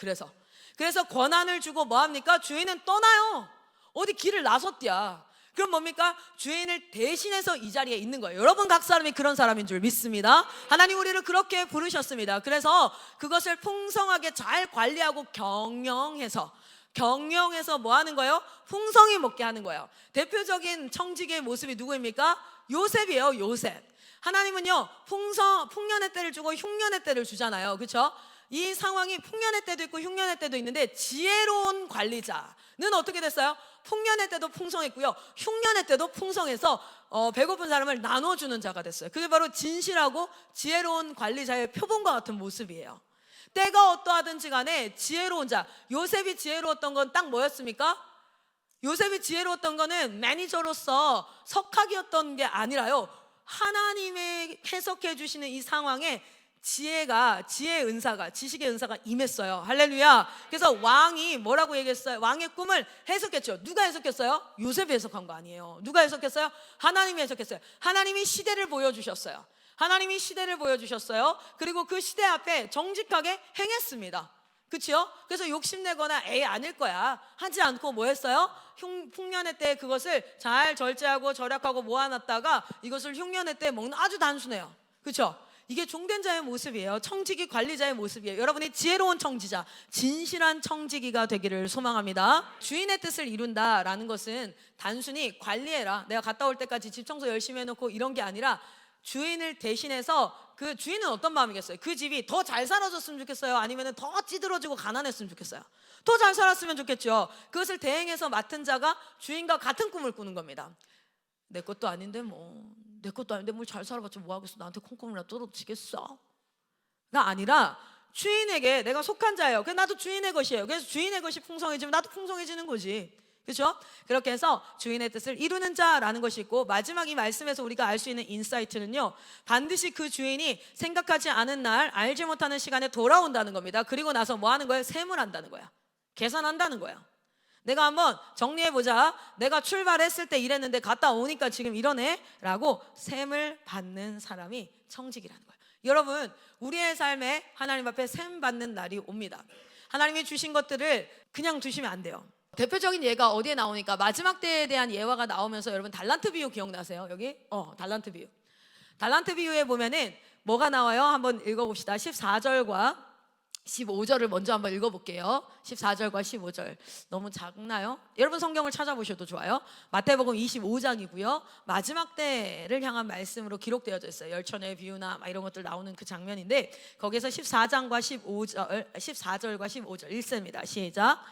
그래서 권한을 주고 뭐합니까? 주인은 떠나요. 어디 길을 나섰디야. 그럼 뭡니까? 주인을 대신해서 이 자리에 있는 거예요. 여러분 각 사람이 그런 사람인 줄 믿습니다. 하나님 우리를 그렇게 부르셨습니다. 그래서 그것을 풍성하게 잘 관리하고 경영해서 뭐 하는 거예요? 풍성히 먹게 하는 거예요. 대표적인 청지기의 모습이 누구입니까? 요셉이에요. 요셉. 하나님은요 풍년의 때를 주고 흉년의 때를 주잖아요. 그렇죠? 이 상황이 풍년의 때도 있고 흉년의 때도 있는데, 지혜로운 관리자는 어떻게 됐어요? 풍년의 때도 풍성했고요, 흉년의 때도 풍성해서 배고픈 사람을 나눠주는 자가 됐어요. 그게 바로 진실하고 지혜로운 관리자의 표본과 같은 모습이에요. 때가 어떠하든지 간에 지혜로운 자, 요셉이 지혜로웠던 건 딱 뭐였습니까? 요셉이 지혜로웠던 거는 매니저로서 석학이었던 게 아니라요, 하나님의 해석해 주시는 이 상황에 지혜의 은사가, 지식의 은사가 임했어요. 할렐루야. 그래서 왕이 뭐라고 얘기했어요? 왕의 꿈을 해석했죠. 누가 해석했어요? 요셉이 해석한 거 아니에요. 누가 해석했어요? 하나님이 해석했어요. 하나님이 시대를 보여주셨어요. 그리고 그 시대 앞에 정직하게 행했습니다. 그렇죠? 그래서 욕심내거나 에이 아닐 거야 하지 않고 뭐 했어요? 풍년의 때 그것을 잘 절제하고 절약하고 모아놨다가 이것을 흉년의 때 먹는, 아주 단순해요. 그렇죠? 이게 종된 자의 모습이에요. 청지기 관리자의 모습이에요. 여러분이 지혜로운 청지자, 진실한 청지기가 되기를 소망합니다. 주인의 뜻을 이룬다라는 것은 단순히 관리해라, 내가 갔다 올 때까지 집 청소 열심히 해놓고 이런 게 아니라, 주인을 대신해서, 그 주인은 어떤 마음이겠어요? 그 집이 더 잘 살아졌으면 좋겠어요? 아니면 더 찌들어지고 가난했으면 좋겠어요? 더 잘 살았으면 좋겠죠. 그것을 대행해서 맡은 자가 주인과 같은 꿈을 꾸는 겁니다. 내 것도 아닌데 내 것도 아닌데 뭘 잘 살아봤자 뭐 하겠어. 나한테 콩콩이라도 떨어지겠어? 가 아니라 주인에게 내가 속한 자예요. 그래서 나도 주인의 것이에요. 그래서 주인의 것이 풍성해지면 나도 풍성해지는 거지. 그렇죠? 그렇게 해서 주인의 뜻을 이루는 자라는 것이 있고, 마지막 이 말씀에서 우리가 알 수 있는 인사이트는요, 반드시 그 주인이 생각하지 않은 날, 알지 못하는 시간에 돌아온다는 겁니다. 그리고 나서 뭐 하는 거예요? 셈을 한다는 거야. 계산한다는 거야. 내가 한번 정리해보자. 내가 출발했을 때 이랬는데 갔다 오니까 지금 이러네 라고 셈을 받는 사람이 청직이라는 거예요. 여러분, 우리의 삶에 하나님 앞에 셈 받는 날이 옵니다. 하나님이 주신 것들을 그냥 두시면 안 돼요. 대표적인 예가 어디에 나오니까 마지막 때에 대한 예화가 나오면서, 여러분 달란트 비유 기억나세요? 여기? 달란트 비유. 달란트 비유에 보면은 뭐가 나와요? 한번 읽어봅시다. 14절과 15절을 먼저 한번 읽어볼게요. 14절과 15절 너무 작나요? 여러분 성경을 찾아보셔도 좋아요. 마태복음 25장이고요 마지막 때를 향한 말씀으로 기록되어져 있어요. 열천의 비유나 막 이런 것들 나오는 그 장면인데, 거기서 14절과 15절 읽습니다. 시작.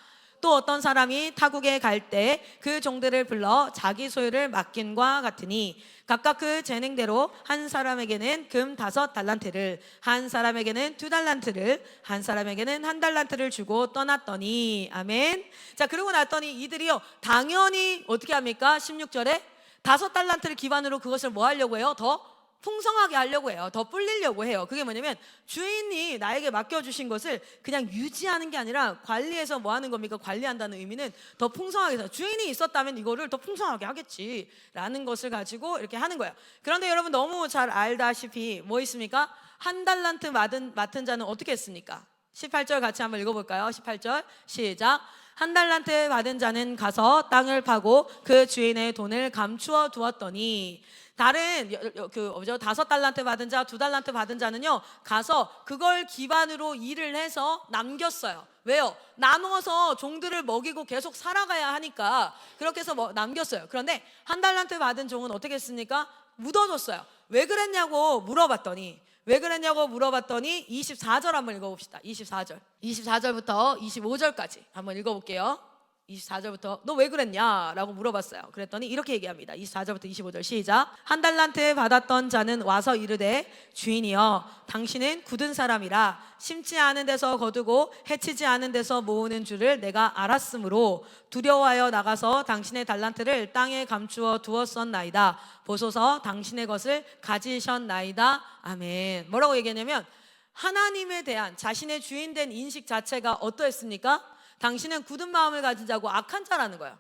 또 어떤 사람이 타국에 갈 때 그 종들을 불러 자기 소유를 맡긴과 같으니, 각각 그 재능대로 한 사람에게는 금 5달란트를, 한 사람에게는 2달란트를, 한 사람에게는 1달란트를 주고 떠났더니. 아멘. 자, 그러고 났더니 이들이요 당연히 어떻게 합니까? 16절에 5달란트를 기반으로 그것을 뭐 하려고 해요? 더 풍성하게 하려고 해요. 더 불리려고 해요. 그게 뭐냐면 주인이 나에게 맡겨주신 것을 그냥 유지하는 게 아니라 관리해서 뭐 하는 겁니까? 관리한다는 의미는 더 풍성하게 해서, 주인이 있었다면 이거를 더 풍성하게 하겠지라는 것을 가지고 이렇게 하는 거예요. 그런데 여러분 너무 잘 알다시피 뭐 있습니까? 1달란트 맡은 자는 어떻게 했습니까? 18절 같이 한번 읽어볼까요? 18절 시작. 1달란트 받은 자는 가서 땅을 파고 그 주인의 돈을 감추어 두었더니, 다른 5달란트 받은 자, 2달란트 받은 자는요 가서 그걸 기반으로 일을 해서 남겼어요. 왜요? 나누어서 종들을 먹이고 계속 살아가야 하니까 그렇게 해서 남겼어요. 그런데 1달란트 받은 종은 어떻게 했습니까? 묻어줬어요. 왜 그랬냐고 물어봤더니 24절 한번 읽어봅시다. 24절부터 25절까지 한번 읽어볼게요. 24절부터 너 왜 그랬냐? 라고 물어봤어요. 그랬더니 이렇게 얘기합니다. 24절부터 25절 시작. 1달란트 받았던 자는 와서 이르되, 주인이여, 당신은 굳은 사람이라 심지 않은 데서 거두고 해치지 않은 데서 모으는 줄을 내가 알았으므로 두려워하여 나가서 당신의 달란트를 땅에 감추어 두었었나이다. 보소서, 당신의 것을 가지셨나이다. 아멘. 뭐라고 얘기했냐면, 하나님에 대한 자신의 주인된 인식 자체가 어떠했습니까? 당신은 굳은 마음을 가진 자고 악한 자라는 거예요.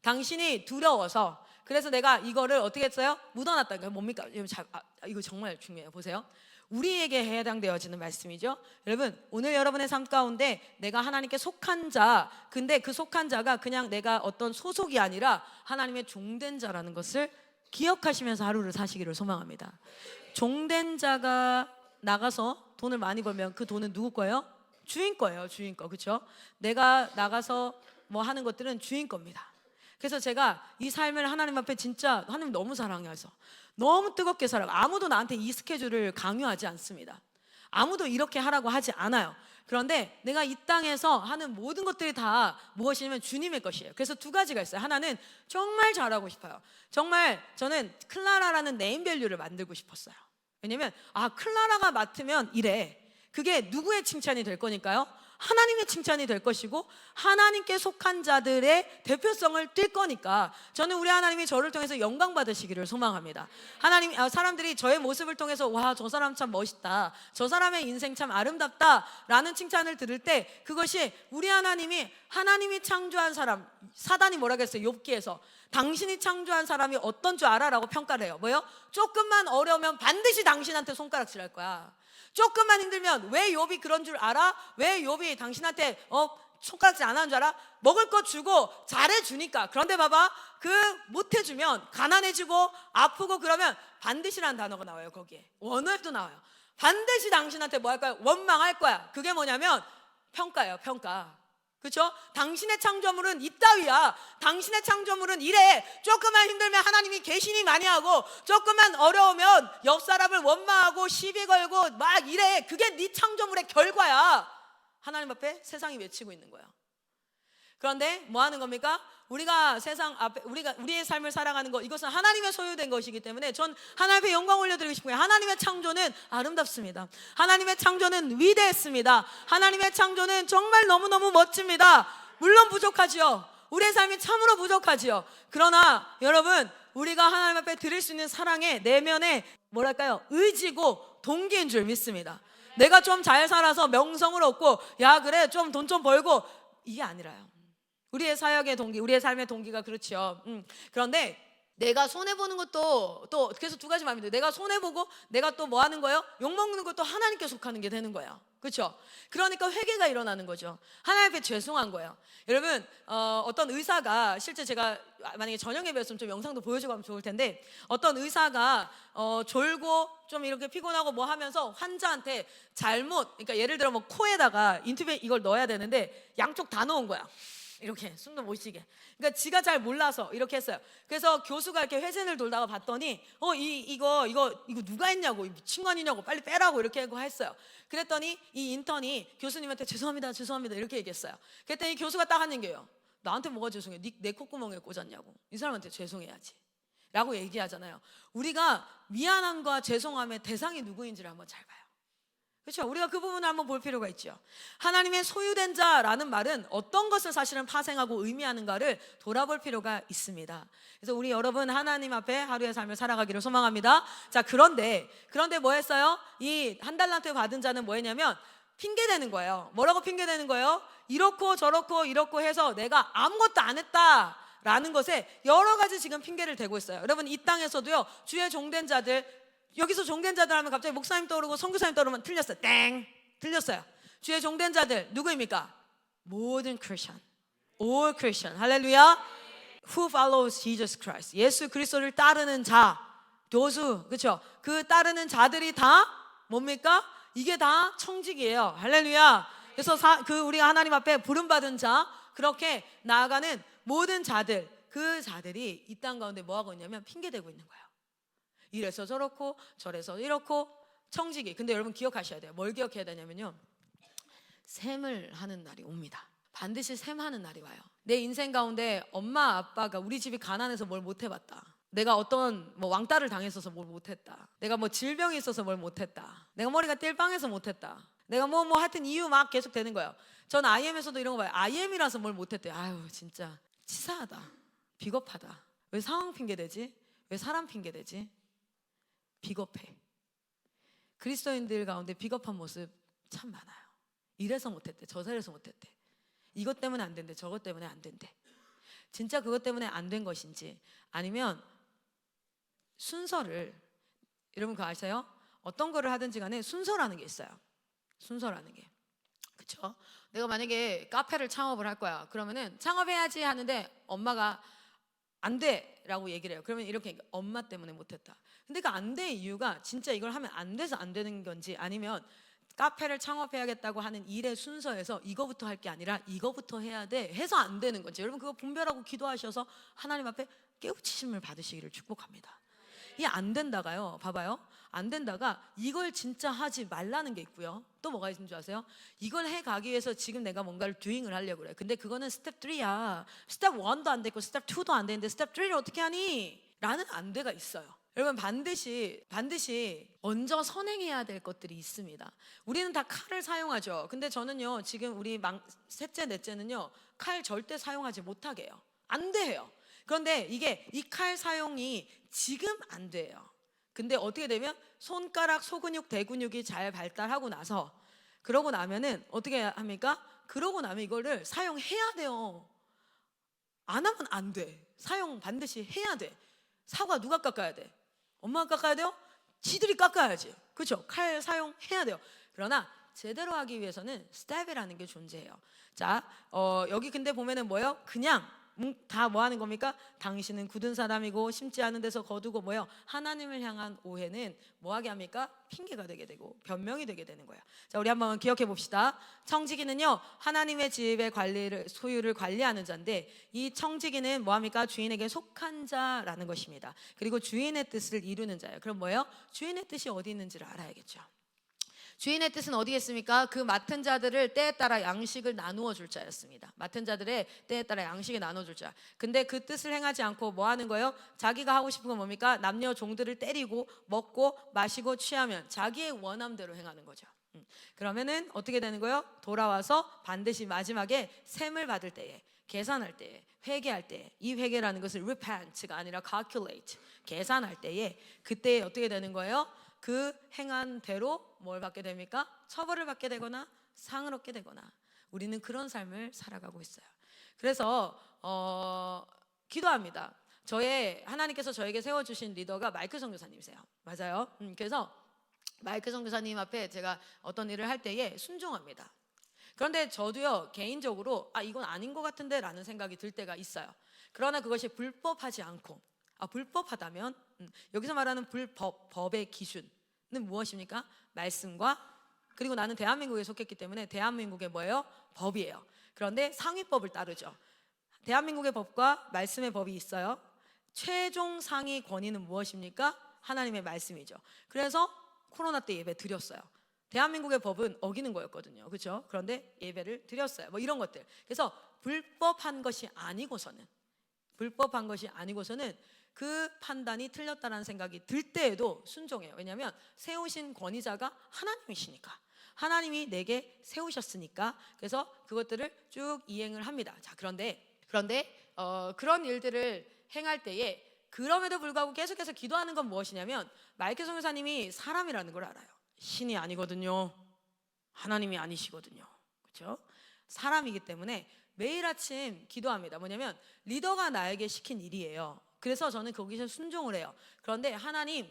당신이 두려워서, 그래서 내가 이거를 어떻게 했어요? 묻어놨다는 거예요. 뭡니까? 이거 정말 중요해요. 보세요. 우리에게 해당되어지는 말씀이죠. 여러분, 오늘 여러분의 삶 가운데 내가 하나님께 속한 자, 근데 그 속한 자가 그냥 내가 어떤 소속이 아니라 하나님의 종된 자라는 것을 기억하시면서 하루를 사시기를 소망합니다. 종된 자가 나가서 돈을 많이 벌면 그 돈은 누구 거예요? 주인 거예요. 주인 거. 그렇죠? 내가 나가서 뭐 하는 것들은 주인 겁니다. 그래서 제가 이 삶을 하나님 앞에 진짜 하나님 너무 사랑해서 너무 뜨겁게 살아요. 아무도 나한테 이 스케줄을 강요하지 않습니다. 아무도 이렇게 하라고 하지 않아요. 그런데 내가 이 땅에서 하는 모든 것들이 다 무엇이냐면 주님의 것이에요. 그래서 2가지가 있어요. 하나는 정말 잘하고 싶어요. 정말 저는 클라라라는 네임밸류를 만들고 싶었어요. 왜냐면 클라라가 맡으면 이래. 그게 누구의 칭찬이 될 거니까요? 하나님의 칭찬이 될 것이고 하나님께 속한 자들의 대표성을 띌 거니까, 저는 우리 하나님이 저를 통해서 영광 받으시기를 소망합니다. 사람들이 저의 모습을 통해서 와, 저 사람 참 멋있다, 저 사람의 인생 참 아름답다 라는 칭찬을 들을 때, 그것이 우리 하나님이 창조한 사람, 사단이 뭐라고 했어요? 욥기에서 당신이 창조한 사람이 어떤 줄 알아? 라고 평가를 해요. 뭐요? 조금만 어려우면 반드시 당신한테 손가락질 할 거야. 조금만 힘들면 왜 욥이 그런 줄 알아? 왜 욥이 당신한테 손가락질 안 하는 줄 알아? 먹을 거 주고 잘해주니까. 그런데 봐봐, 못해주면 가난해지고 아프고 그러면 반드시라는 단어가 나와요. 거기에 원어도 나와요. 반드시 당신한테 뭐 할 거야? 원망할 거야. 그게 뭐냐면 평가예요. 평가. 그렇죠? 당신의 창조물은 이따위야. 당신의 창조물은 이래. 조금만 힘들면 하나님이 개신이 많이 하고, 조금만 어려우면 옆 사람을 원망하고 시비 걸고 막 이래. 그게 네 창조물의 결과야. 하나님 앞에 세상이 외치고 있는 거야. 그런데 뭐 하는 겁니까? 우리가 세상 앞에 우리의 삶을 살아가는 것, 이것은 하나님의 소유된 것이기 때문에 전 하나님의 영광 올려드리고 싶고요. 하나님의 창조는 아름답습니다. 하나님의 창조는 위대했습니다. 하나님의 창조는 정말 너무너무 멋집니다. 물론 부족하지요. 우리의 삶이 참으로 부족하지요. 그러나 여러분, 우리가 하나님 앞에 드릴 수 있는 사랑의 내면의 뭐랄까요? 의지고 동기인 줄 믿습니다. 내가 좀 잘 살아서 명성을 얻고, 야 그래 좀 돈 좀 벌고, 이게 아니라요. 우리의 사역의 동기, 우리의 삶의 동기가 그렇죠. 그런데 내가 손해보는 것도 또 그래서 두 가지 마음인데, 내가 손해보고 내가 또 뭐 하는 거예요? 욕먹는 것도 하나님께 속하는 게 되는 거예요. 그렇죠? 그러니까 회개가 일어나는 거죠. 하나님 앞에 죄송한 거예요. 여러분, 어떤 의사가, 실제 제가 만약에 저녁에 뵀으면 좀 영상도 보여주고 하면 좋을 텐데, 어떤 의사가 졸고 좀 이렇게 피곤하고 뭐 하면서 환자한테 잘못, 그러니까 예를 들어 뭐 코에다가 인투베 이걸 넣어야 되는데 양쪽 다 넣은 거야. 이렇게 숨도 못 쉬게. 그러니까 지가 잘 몰라서 이렇게 했어요. 그래서 교수가 이렇게 회전을 돌다가 봤더니 이거 누가 했냐고, 미친 거 아니냐고, 빨리 빼라고 이렇게 하고 했어요. 그랬더니 이 인턴이 교수님한테 죄송합니다 이렇게 얘기했어요. 그랬더니 교수가 딱 하는 게요, 나한테 뭐가 죄송해? 내 콧구멍에 꽂았냐고. 이 사람한테 죄송해야지 라고 얘기하잖아요. 우리가 미안함과 죄송함의 대상이 누구인지를 한번 잘 봐요. 그렇죠? 우리가 그 부분을 한번 볼 필요가 있죠. 하나님의 소유된 자라는 말은 어떤 것을 사실은 파생하고 의미하는가를 돌아볼 필요가 있습니다. 그래서 우리 여러분 하나님 앞에 하루의 삶을 살아가기를 소망합니다. 자, 그런데 뭐 했어요? 이 한 달란트 받은 자는 뭐 했냐면 핑계대는 거예요. 뭐라고 핑계대는 거예요? 이렇고 저렇고 이렇고 해서 내가 아무것도 안 했다 라는 것에 여러 가지 지금 핑계를 대고 있어요. 여러분, 이 땅에서도요, 주의 종된 자들, 여기서 종된 자들 하면 갑자기 목사님 떠오르고 선교사님 떠오르면 틀렸어요. 땡! 틀렸어요. 주의 종된 자들 누구입니까? 모든 크리스천, all Christian. 할렐루야. Who follows Jesus Christ? 예수 그리스도를 따르는 자, 도수, 그렇죠? 그 따르는 자들이 다 뭡니까? 이게 다 청직이에요. 할렐루야. 그래서 우리가 하나님 앞에 부름받은 자, 그렇게 나아가는 모든 자들, 그 자들이 이 땅 가운데 뭐 하고 있냐면 핑계대고 있는 거예요. 이래서 저렇고 저래서 이렇고, 청지기. 근데 여러분 기억하셔야 돼요. 뭘 기억해야 되냐면요, 셈을 하는 날이 옵니다. 반드시 셈하는 날이 와요. 내 인생 가운데 엄마 아빠가, 우리 집이 가난해서 뭘 못 해봤다, 내가 어떤 뭐 왕따를 당했어서 뭘 못했다, 내가 뭐 질병이 있어서 뭘 못했다, 내가 머리가 띨빵해서 못했다, 내가 뭐 하여튼 이유 막 계속 되는 거예요. 전 IM에서도 이런 거 봐요. IM이라서 뭘 못했대요. 아유 진짜 치사하다, 비겁하다. 왜 상황 핑계대지? 왜 사람 핑계대지? 비겁해. 그리스도인들 가운데 비겁한 모습 참 많아요. 이래서 못했대, 저래서 못했대, 이것 때문에 안 된대, 저것 때문에 안 된대. 진짜 그것 때문에 안 된 것인지, 아니면 순서를, 여러분 그거 아세요? 어떤 거를 하든지 간에 순서라는 게 있어요. 순서라는 게, 그렇죠? 내가 만약에 카페를 창업을 할 거야. 그러면은 창업해야지 하는데 엄마가 안 돼 라고 얘기를 해요. 그러면 이렇게, 엄마 때문에 못했다. 근데 그 안 돼 이유가 진짜 이걸 하면 안 돼서 안 되는 건지, 아니면 카페를 창업해야겠다고 하는 일의 순서에서 이거부터 할 게 아니라 이거부터 해야 돼 해서 안 되는 건지, 여러분 그거 분별하고 기도하셔서 하나님 앞에 깨우치심을 받으시기를 축복합니다. 이 안 된다가요, 봐봐요, 안 된다가 이걸 진짜 하지 말라는 게 있고요. 또 뭐가 있는 줄 아세요? 이걸 해가기 위해서 지금 내가 뭔가를 doing을 하려고 그래. 근데 그거는 스텝 3야. 스텝 1도 안 됐고 스텝 2도 안 되는데 스텝 3를 어떻게 하니? 라는 안 돼가 있어요. 여러분 반드시 먼저 선행해야 될 것들이 있습니다. 우리는 다 칼을 사용하죠. 근데 저는요, 지금 우리 셋째 넷째는요, 칼 절대 사용하지 못하게 해요. 안 돼요. 그런데 이게 이 칼 사용이 지금 안 돼요. 근데 어떻게 되면 손가락, 소근육, 대근육이 잘 발달하고 나서, 그러고 나면은 어떻게 합니까? 그러고 나면 이거를 사용해야 돼요. 안 하면 안 돼. 사용 반드시 해야 돼. 사과 누가 깎아야 돼? 엄마가 깎아야 돼요? 지들이 깎아야지. 그렇죠? 칼 사용해야 돼요. 그러나 제대로 하기 위해서는 스텝이라는 게 존재해요. 자, 여기 근데 보면은 뭐예요? 그냥 다 뭐 하는 겁니까? 당신은 굳은 사람이고 심지 않은 데서 거두고 뭐예요? 하나님을 향한 오해는 뭐 하게 합니까? 핑계가 되게 되고 변명이 되게 되는 거예요. 자, 우리 한번 기억해 봅시다. 청지기는요, 하나님의 집의 소유를 관리하는 자인데, 이 청지기는 뭐 합니까? 주인에게 속한 자라는 것입니다. 그리고 주인의 뜻을 이루는 자예요. 그럼 뭐예요? 주인의 뜻이 어디 있는지를 알아야겠죠. 주인의 뜻은 어디겠습니까? 그 맡은 자들을 때에 따라 양식을 나누어 줄 자였습니다. 맡은 자들의 때에 따라 양식을 나눠 줄 자. 근데 그 뜻을 행하지 않고 뭐 하는 거예요? 자기가 하고 싶은 건 뭡니까? 남녀 종들을 때리고 먹고 마시고 취하면 자기의 원함대로 행하는 거죠. 그러면은 어떻게 되는 거예요? 돌아와서 반드시 마지막에 셈을 받을 때에, 계산할 때에, 회개할 때에, 이 회개라는 것은 repent가 아니라 calculate, 계산할 때에, 그때 어떻게 되는 거예요? 그 행한 대로 뭘 받게 됩니까? 처벌을 받게 되거나 상을 얻게 되거나, 우리는 그런 삶을 살아가고 있어요. 그래서 기도합니다. 하나님께서 저에게 세워주신 리더가 마이클 선교사님이세요. 맞아요. 그래서 마이클 선교사님 앞에 제가 어떤 일을 할 때에 순종합니다. 그런데 저도요, 개인적으로 이건 아닌 것 같은데 라는 생각이 들 때가 있어요. 그러나 그것이 불법하지 않고, 불법하다면, 여기서 말하는 법의 기준은 무엇입니까? 말씀과, 그리고 나는 대한민국에 속했기 때문에 대한민국의 뭐예요? 법이에요. 그런데 상위법을 따르죠. 대한민국의 법과 말씀의 법이 있어요. 최종 상위 권위는 무엇입니까? 하나님의 말씀이죠. 그래서 코로나 때 예배 드렸어요. 대한민국의 법은 어기는 거였거든요. 그렇죠? 그런데 예배를 드렸어요. 뭐 이런 것들. 그래서 불법한 것이 아니고서는 그 판단이 틀렸다는 생각이 들 때에도 순종해요. 왜냐하면 세우신 권위자가 하나님이시니까, 하나님이 내게 세우셨으니까. 그래서 그것들을 쭉 이행을 합니다. 자, 그런데 그런 일들을 행할 때에 그럼에도 불구하고 계속해서 기도하는 건 무엇이냐면, 마이클 선교사님이 사람이라는 걸 알아요. 신이 아니거든요. 하나님이 아니시거든요. 그렇죠? 사람이기 때문에 매일 아침 기도합니다. 뭐냐면 리더가 나에게 시킨 일이에요. 그래서 저는 거기서 순종을 해요. 그런데 하나님,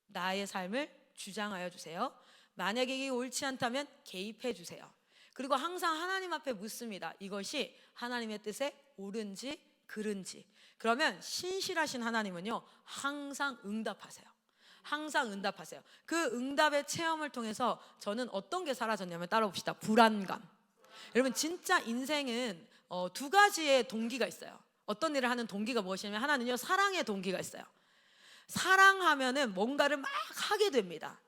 나의 삶을 주장하여 주세요. 만약에 이게 옳지 않다면 개입해 주세요. 그리고 항상 하나님 앞에 묻습니다. 이것이 하나님의 뜻에 옳은지 그른지. 그러면 신실하신 하나님은요, 항상 응답하세요. 그 응답의 체험을 통해서 저는 어떤 게 사라졌냐면, 따라봅시다. 불안감. 여러분, 진짜 인생은 두 가지의 동기가 있어요. 어떤 일을 하는 동기가 무엇이냐면, 하나는요, 사랑의 동기가 있어요. 사랑하면은 뭔가를 막 하게 됩니다.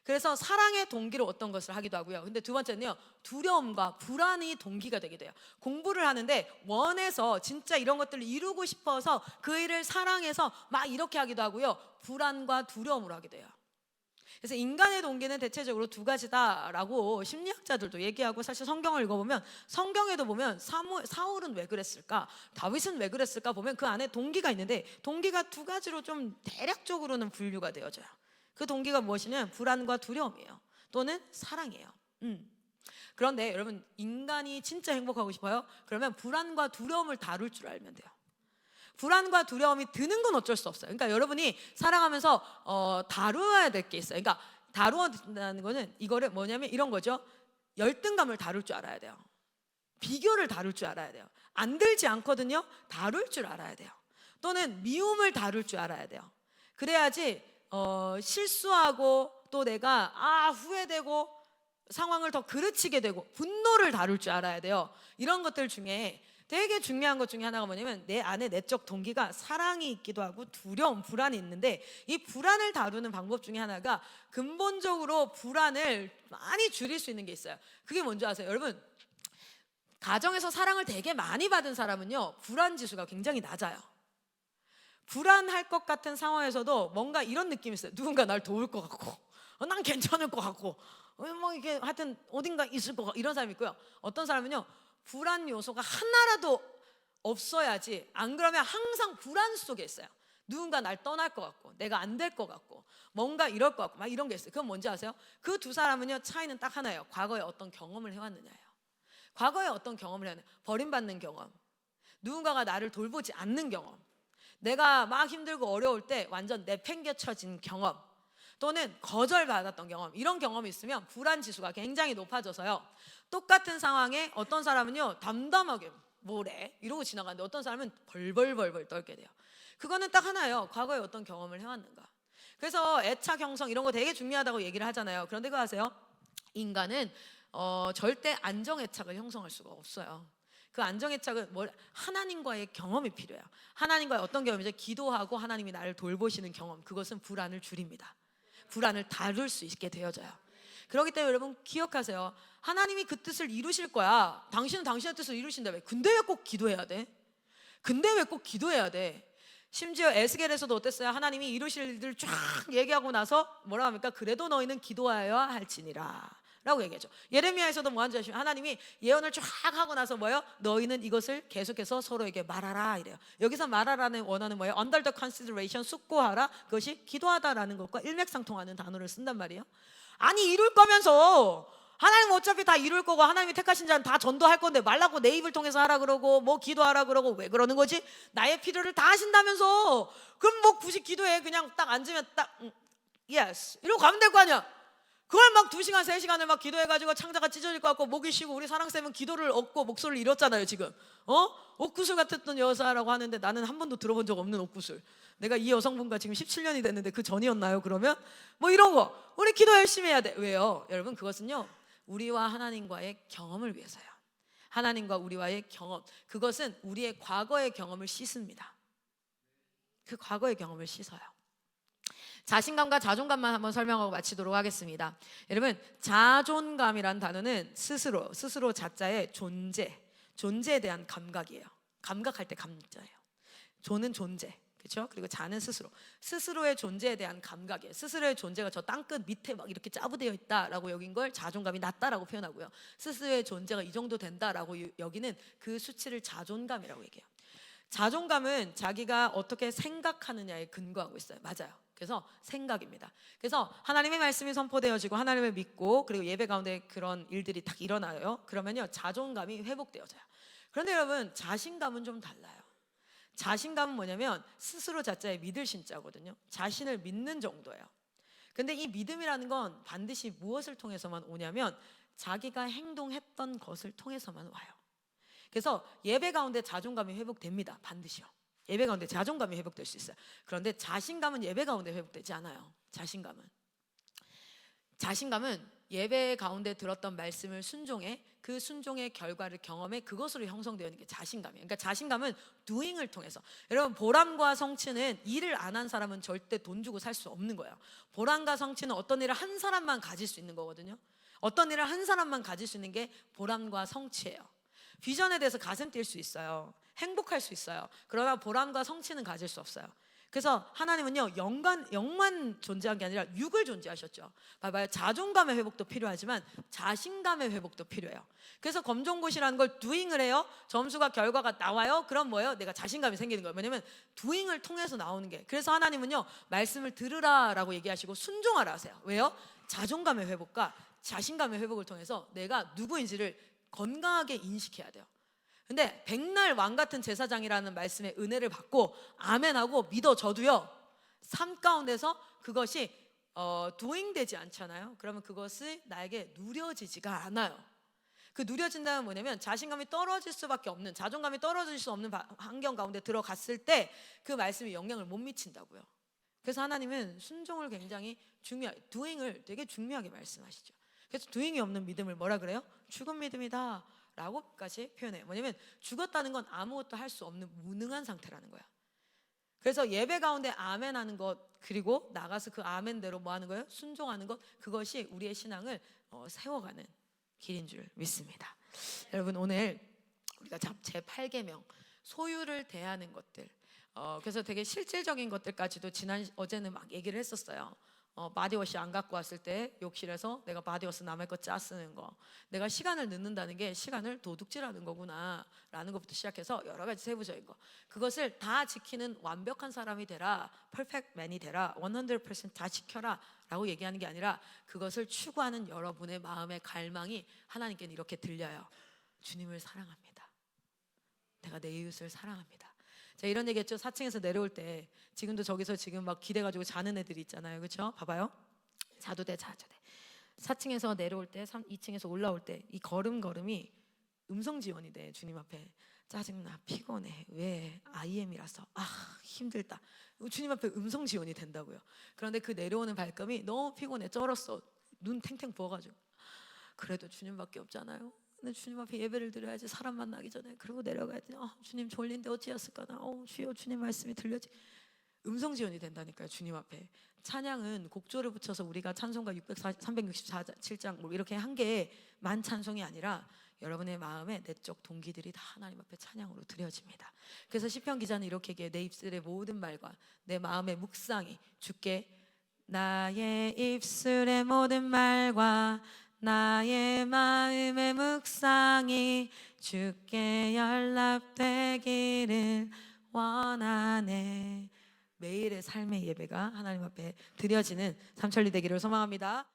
그래서 사랑의 동기로 어떤 것을 하기도 하고요. 근데 두 번째는요, 두려움과 불안이 동기가 되게 돼요. 공부를 하는데 원해서 진짜 이런 것들을 이루고 싶어서 그 일을 사랑해서 막 이렇게 하기도 하고요, 불안과 두려움으로 하게 돼요. 그래서 인간의 동기는 대체적으로 두 가지다라고 심리학자들도 얘기하고, 사실 성경을 읽어보면, 성경에도 보면 사울은 왜 그랬을까, 다윗은 왜 그랬을까 보면 그 안에 동기가 있는데, 동기가 두 가지로 좀 대략적으로는 분류가 되어져요. 그 동기가 무엇이냐면 불안과 두려움이에요. 또는 사랑이에요. 그런데 여러분, 인간이 진짜 행복하고 싶어요? 그러면 불안과 두려움을 다룰 줄 알면 돼요. 불안과 두려움이 드는 건 어쩔 수 없어요. 그러니까 여러분이 살아가면서 다루어야 될 게 있어요. 그러니까 다루어야 된다는 거는 이거를 뭐냐면 이런 거죠. 열등감을 다룰 줄 알아야 돼요. 비교를 다룰 줄 알아야 돼요. 안 들지 않거든요. 다룰 줄 알아야 돼요. 또는 미움을 다룰 줄 알아야 돼요. 그래야지 실수하고 또 내가 후회되고 상황을 더 그르치게 되고 분노를 다룰 줄 알아야 돼요. 이런 것들 중에 되게 중요한 것 중에 하나가 뭐냐면, 내 안에 내적 동기가 사랑이 있기도 하고 두려움, 불안이 있는데, 이 불안을 다루는 방법 중에 하나가 근본적으로 불안을 많이 줄일 수 있는 게 있어요. 그게 뭔지 아세요? 여러분, 가정에서 사랑을 되게 많이 받은 사람은요, 불안 지수가 굉장히 낮아요. 불안할 것 같은 상황에서도 뭔가 이런 느낌이 있어요. 누군가 날 도울 것 같고, 난 괜찮을 것 같고, 뭐 이게 하여튼 어딘가 있을 것 같고, 이런 사람이 있고요. 어떤 사람은요, 불안 요소가 하나라도 없어야지, 안 그러면 항상 불안 속에 있어요. 누군가 날 떠날 것 같고, 내가 안 될 것 같고, 뭔가 이럴 것 같고, 막 이런 게 있어요. 그건 뭔지 아세요? 그 두 사람은요, 차이는 딱 하나예요. 과거에 어떤 경험을 해왔느냐예요. 과거에 어떤 경험을 해왔느냐. 버림받는 경험, 누군가가 나를 돌보지 않는 경험, 내가 막 힘들고 어려울 때 완전 내팽개쳐진 경험, 또는 거절받았던 경험, 이런 경험이 있으면 불안 지수가 굉장히 높아져서요, 똑같은 상황에 어떤 사람은요, 담담하게 뭐래 이러고 지나가는데, 어떤 사람은 벌벌벌벌 떨게 돼요. 그거는 딱 하나예요. 과거에 어떤 경험을 해왔는가. 그래서 애착 형성 이런 거 되게 중요하다고 얘기를 하잖아요. 그런데 그거 아세요? 인간은 절대 안정애착을 형성할 수가 없어요. 그 안정애착은 하나님과의 경험이 필요해요. 하나님과의 어떤 경험이죠? 기도하고 하나님이 나를 돌보시는 경험. 그것은 불안을 줄입니다. 불안을 다룰 수 있게 되어져요. 그렇기 때문에 여러분 기억하세요. 하나님이 그 뜻을 이루실 거야. 당신은 당신의 뜻을 이루신다며. 근데 왜 꼭 기도해야 돼? 근데 왜 꼭 기도해야 돼? 심지어 에스겔에서도 어땠어요? 하나님이 이루실 일들 쫙 얘기하고 나서 뭐라 합니까? 그래도 너희는 기도하여야 할지니라 라고 얘기하죠. 예레미야에서도 뭐 하는지 아시면 하나님이 예언을 쫙 하고 나서 뭐예요? 너희는 이것을 계속해서 서로에게 말하라 이래요. 여기서 말하라는 원어는 뭐예요? Under the consideration, 숙고하라. 그것이 기도하다라는 것과 일맥상통하는 단어를 쓴단 말이에요. 아니 이룰 거면서 하나님 어차피 다 이룰 거고 하나님이 택하신 자는 다 전도할 건데 말라고 내 입을 통해서 하라 그러고 뭐 기도하라 그러고 왜 그러는 거지? 나의 필요를 다 하신다면서. 그럼 뭐 굳이 기도해. 그냥 딱 앉으면 딱 yes 이러고 가면 될 거 아니야. 그걸 막 2시간 3시간을 막 기도해가지고 창자가 찢어질 것 같고 목이 쉬고 우리 사랑쌤은 기도를 얻고 목소리를 잃었잖아요 지금. 옥구슬 같았던 여자라고 하는데 나는 한 번도 들어본 적 없는 옥구슬. 내가 이 여성분과 지금 17년이 됐는데 그 전이었나요 그러면? 뭐 이런 거 우리 기도 열심히 해야 돼. 왜요? 여러분 그것은요 우리와 하나님과의 경험을 위해서요. 하나님과 우리와의 경험, 그것은 우리의 과거의 경험을 씻습니다. 그 과거의 경험을 씻어요. 자신감과 자존감만 한번 설명하고 마치도록 하겠습니다. 여러분 자존감이란 단어는 스스로 자자의 존재에 대한 감각이에요. 감각할 때 감자예요. 존은 존재, 그렇죠? 그리고 자는 스스로의 존재에 대한 감각이에요. 스스로의 존재가 저 땅끝 밑에 막 이렇게 짜부되어 있다라고 여긴 걸 자존감이 낮다라고 표현하고요. 스스로의 존재가 이 정도 된다라고 여기는 그 수치를 자존감이라고 얘기해요. 자존감은 자기가 어떻게 생각하느냐에 근거하고 있어요. 맞아요. 그래서 생각입니다. 그래서 하나님의 말씀이 선포되어지고 하나님을 믿고 그리고 예배 가운데 그런 일들이 딱 일어나요. 그러면요 자존감이 회복되어져요. 그런데 여러분 자신감은 좀 달라요. 자신감은 뭐냐면 스스로 자자의 믿을 신자거든요. 자신을 믿는 정도예요. 근데 이 믿음이라는 건 반드시 무엇을 통해서만 오냐면 자기가 행동했던 것을 통해서만 와요. 그래서 예배 가운데 자존감이 회복됩니다. 반드시요. 예배 가운데 자존감이 회복될 수 있어요. 그런데 자신감은 예배 가운데 회복되지 않아요. 자신감은 예배 가운데 들었던 말씀을 순종해 그 순종의 결과를 경험해 그것으로 형성되어 있는 게 자신감이에요. 그러니까 자신감은 doing을 통해서. 여러분 보람과 성취는 일을 안 한 사람은 절대 돈 주고 살 수 없는 거예요. 보람과 성취는 어떤 일을 한 사람만 가질 수 있는 거거든요. 어떤 일을 한 사람만 가질 수 있는 게 보람과 성취예요. 비전에 대해서 가슴 뛸 수 있어요. 행복할 수 있어요. 그러나 보람과 성취는 가질 수 없어요. 그래서 하나님은요 영만 존재한 게 아니라 육을 존재하셨죠. 봐봐요. 자존감의 회복도 필요하지만 자신감의 회복도 필요해요. 그래서 검정고시라는 걸 doing을 해요. 점수가 결과가 나와요. 그럼 뭐예요? 내가 자신감이 생기는 거예요. 왜냐면 doing을 통해서 나오는 게. 그래서 하나님은요 말씀을 들으라라고 얘기하시고 순종하라 하세요. 왜요? 자존감의 회복과 자신감의 회복을 통해서 내가 누구인지를 건강하게 인식해야 돼요. 근데 백날 왕 같은 제사장이라는 말씀의 은혜를 받고 아멘하고 믿어져도요 삶 가운데서 그것이 doing 되지 않잖아요. 그러면 그것이 나에게 누려지지가 않아요. 그 누려진다는 뭐냐면 자신감이 떨어질 수밖에 없는, 자존감이 떨어질 수 없는 환경 가운데 들어갔을 때 그 말씀이 영향을 못 미친다고요. 그래서 하나님은 순종을 굉장히 doing을 되게 중요하게 말씀하시죠. 그래서 doing이 없는 믿음을 뭐라 그래요? 죽은 믿음이다 라고까지 표현해요. 뭐냐면 죽었다는 건 아무것도 할 수 없는 무능한 상태라는 거야. 그래서 예배 가운데 아멘하는 것, 그리고 나가서 그 아멘대로 뭐 하는 거예요? 순종하는 것, 그것이 우리의 신앙을 세워가는 길인 줄 믿습니다. 여러분 오늘 우리가 제8계명 소유를 대하는 것들, 그래서 되게 실질적인 것들까지도 어제는 막 얘기를 했었어요. 바디워시 안 갖고 왔을 때 욕실에서 내가 바디워시 남의 거 짜 쓰는 거, 내가 시간을 넣는다는 게 시간을 도둑질하는 거구나 라는 것부터 시작해서 여러 가지 세부적인 거, 그것을 다 지키는 완벽한 사람이 되라, 퍼펙트 맨이 되라, 100%다 지켜라 라고 얘기하는 게 아니라 그것을 추구하는 여러분의 마음의 갈망이 하나님께는 이렇게 들려요. 주님을 사랑합니다. 내가 내 이웃을 사랑합니다. 제가 이런 얘기 했죠. 4층에서 내려올 때 지금도 저기서 지금 막 기대가지고 자는 애들이 있잖아요. 그렇죠? 봐봐요. 자도 돼. 4층에서 내려올 때 2층에서 올라올 때 이 걸음이 음성 지원이 돼. 주님 앞에 짜증나, 피곤해, 왜 IM이라서 힘들다, 주님 앞에 음성 지원이 된다고요. 그런데 그 내려오는 발걸음이 너무 피곤해, 쩔었어, 눈 탱탱 부어가지고 그래도 주님밖에 없잖아요. 근데 주님 앞에 예배를 드려야지, 사람 만나기 전에. 그리고 내려가야지. 주님 졸린데 어찌했을까나. 주여 주님 말씀이 들려지. 음성 지원이 된다니까요. 주님 앞에 찬양은 곡조를 붙여서 우리가 찬송가 364장 뭐 이렇게 한 개만 찬송이 아니라 여러분의 마음에 내적 동기들이 다 하나님 앞에 찬양으로 드려집니다. 그래서 시편 기자는 이렇게 얘기해요. 내 입술의 모든 말과 내 마음의 묵상이 주께, 나의 입술의 모든 말과 나의 마음의 묵상이 주께 연락되기를 원하네. 매일의 삶의 예배가 하나님 앞에 드려지는 삼천리 되기를 소망합니다.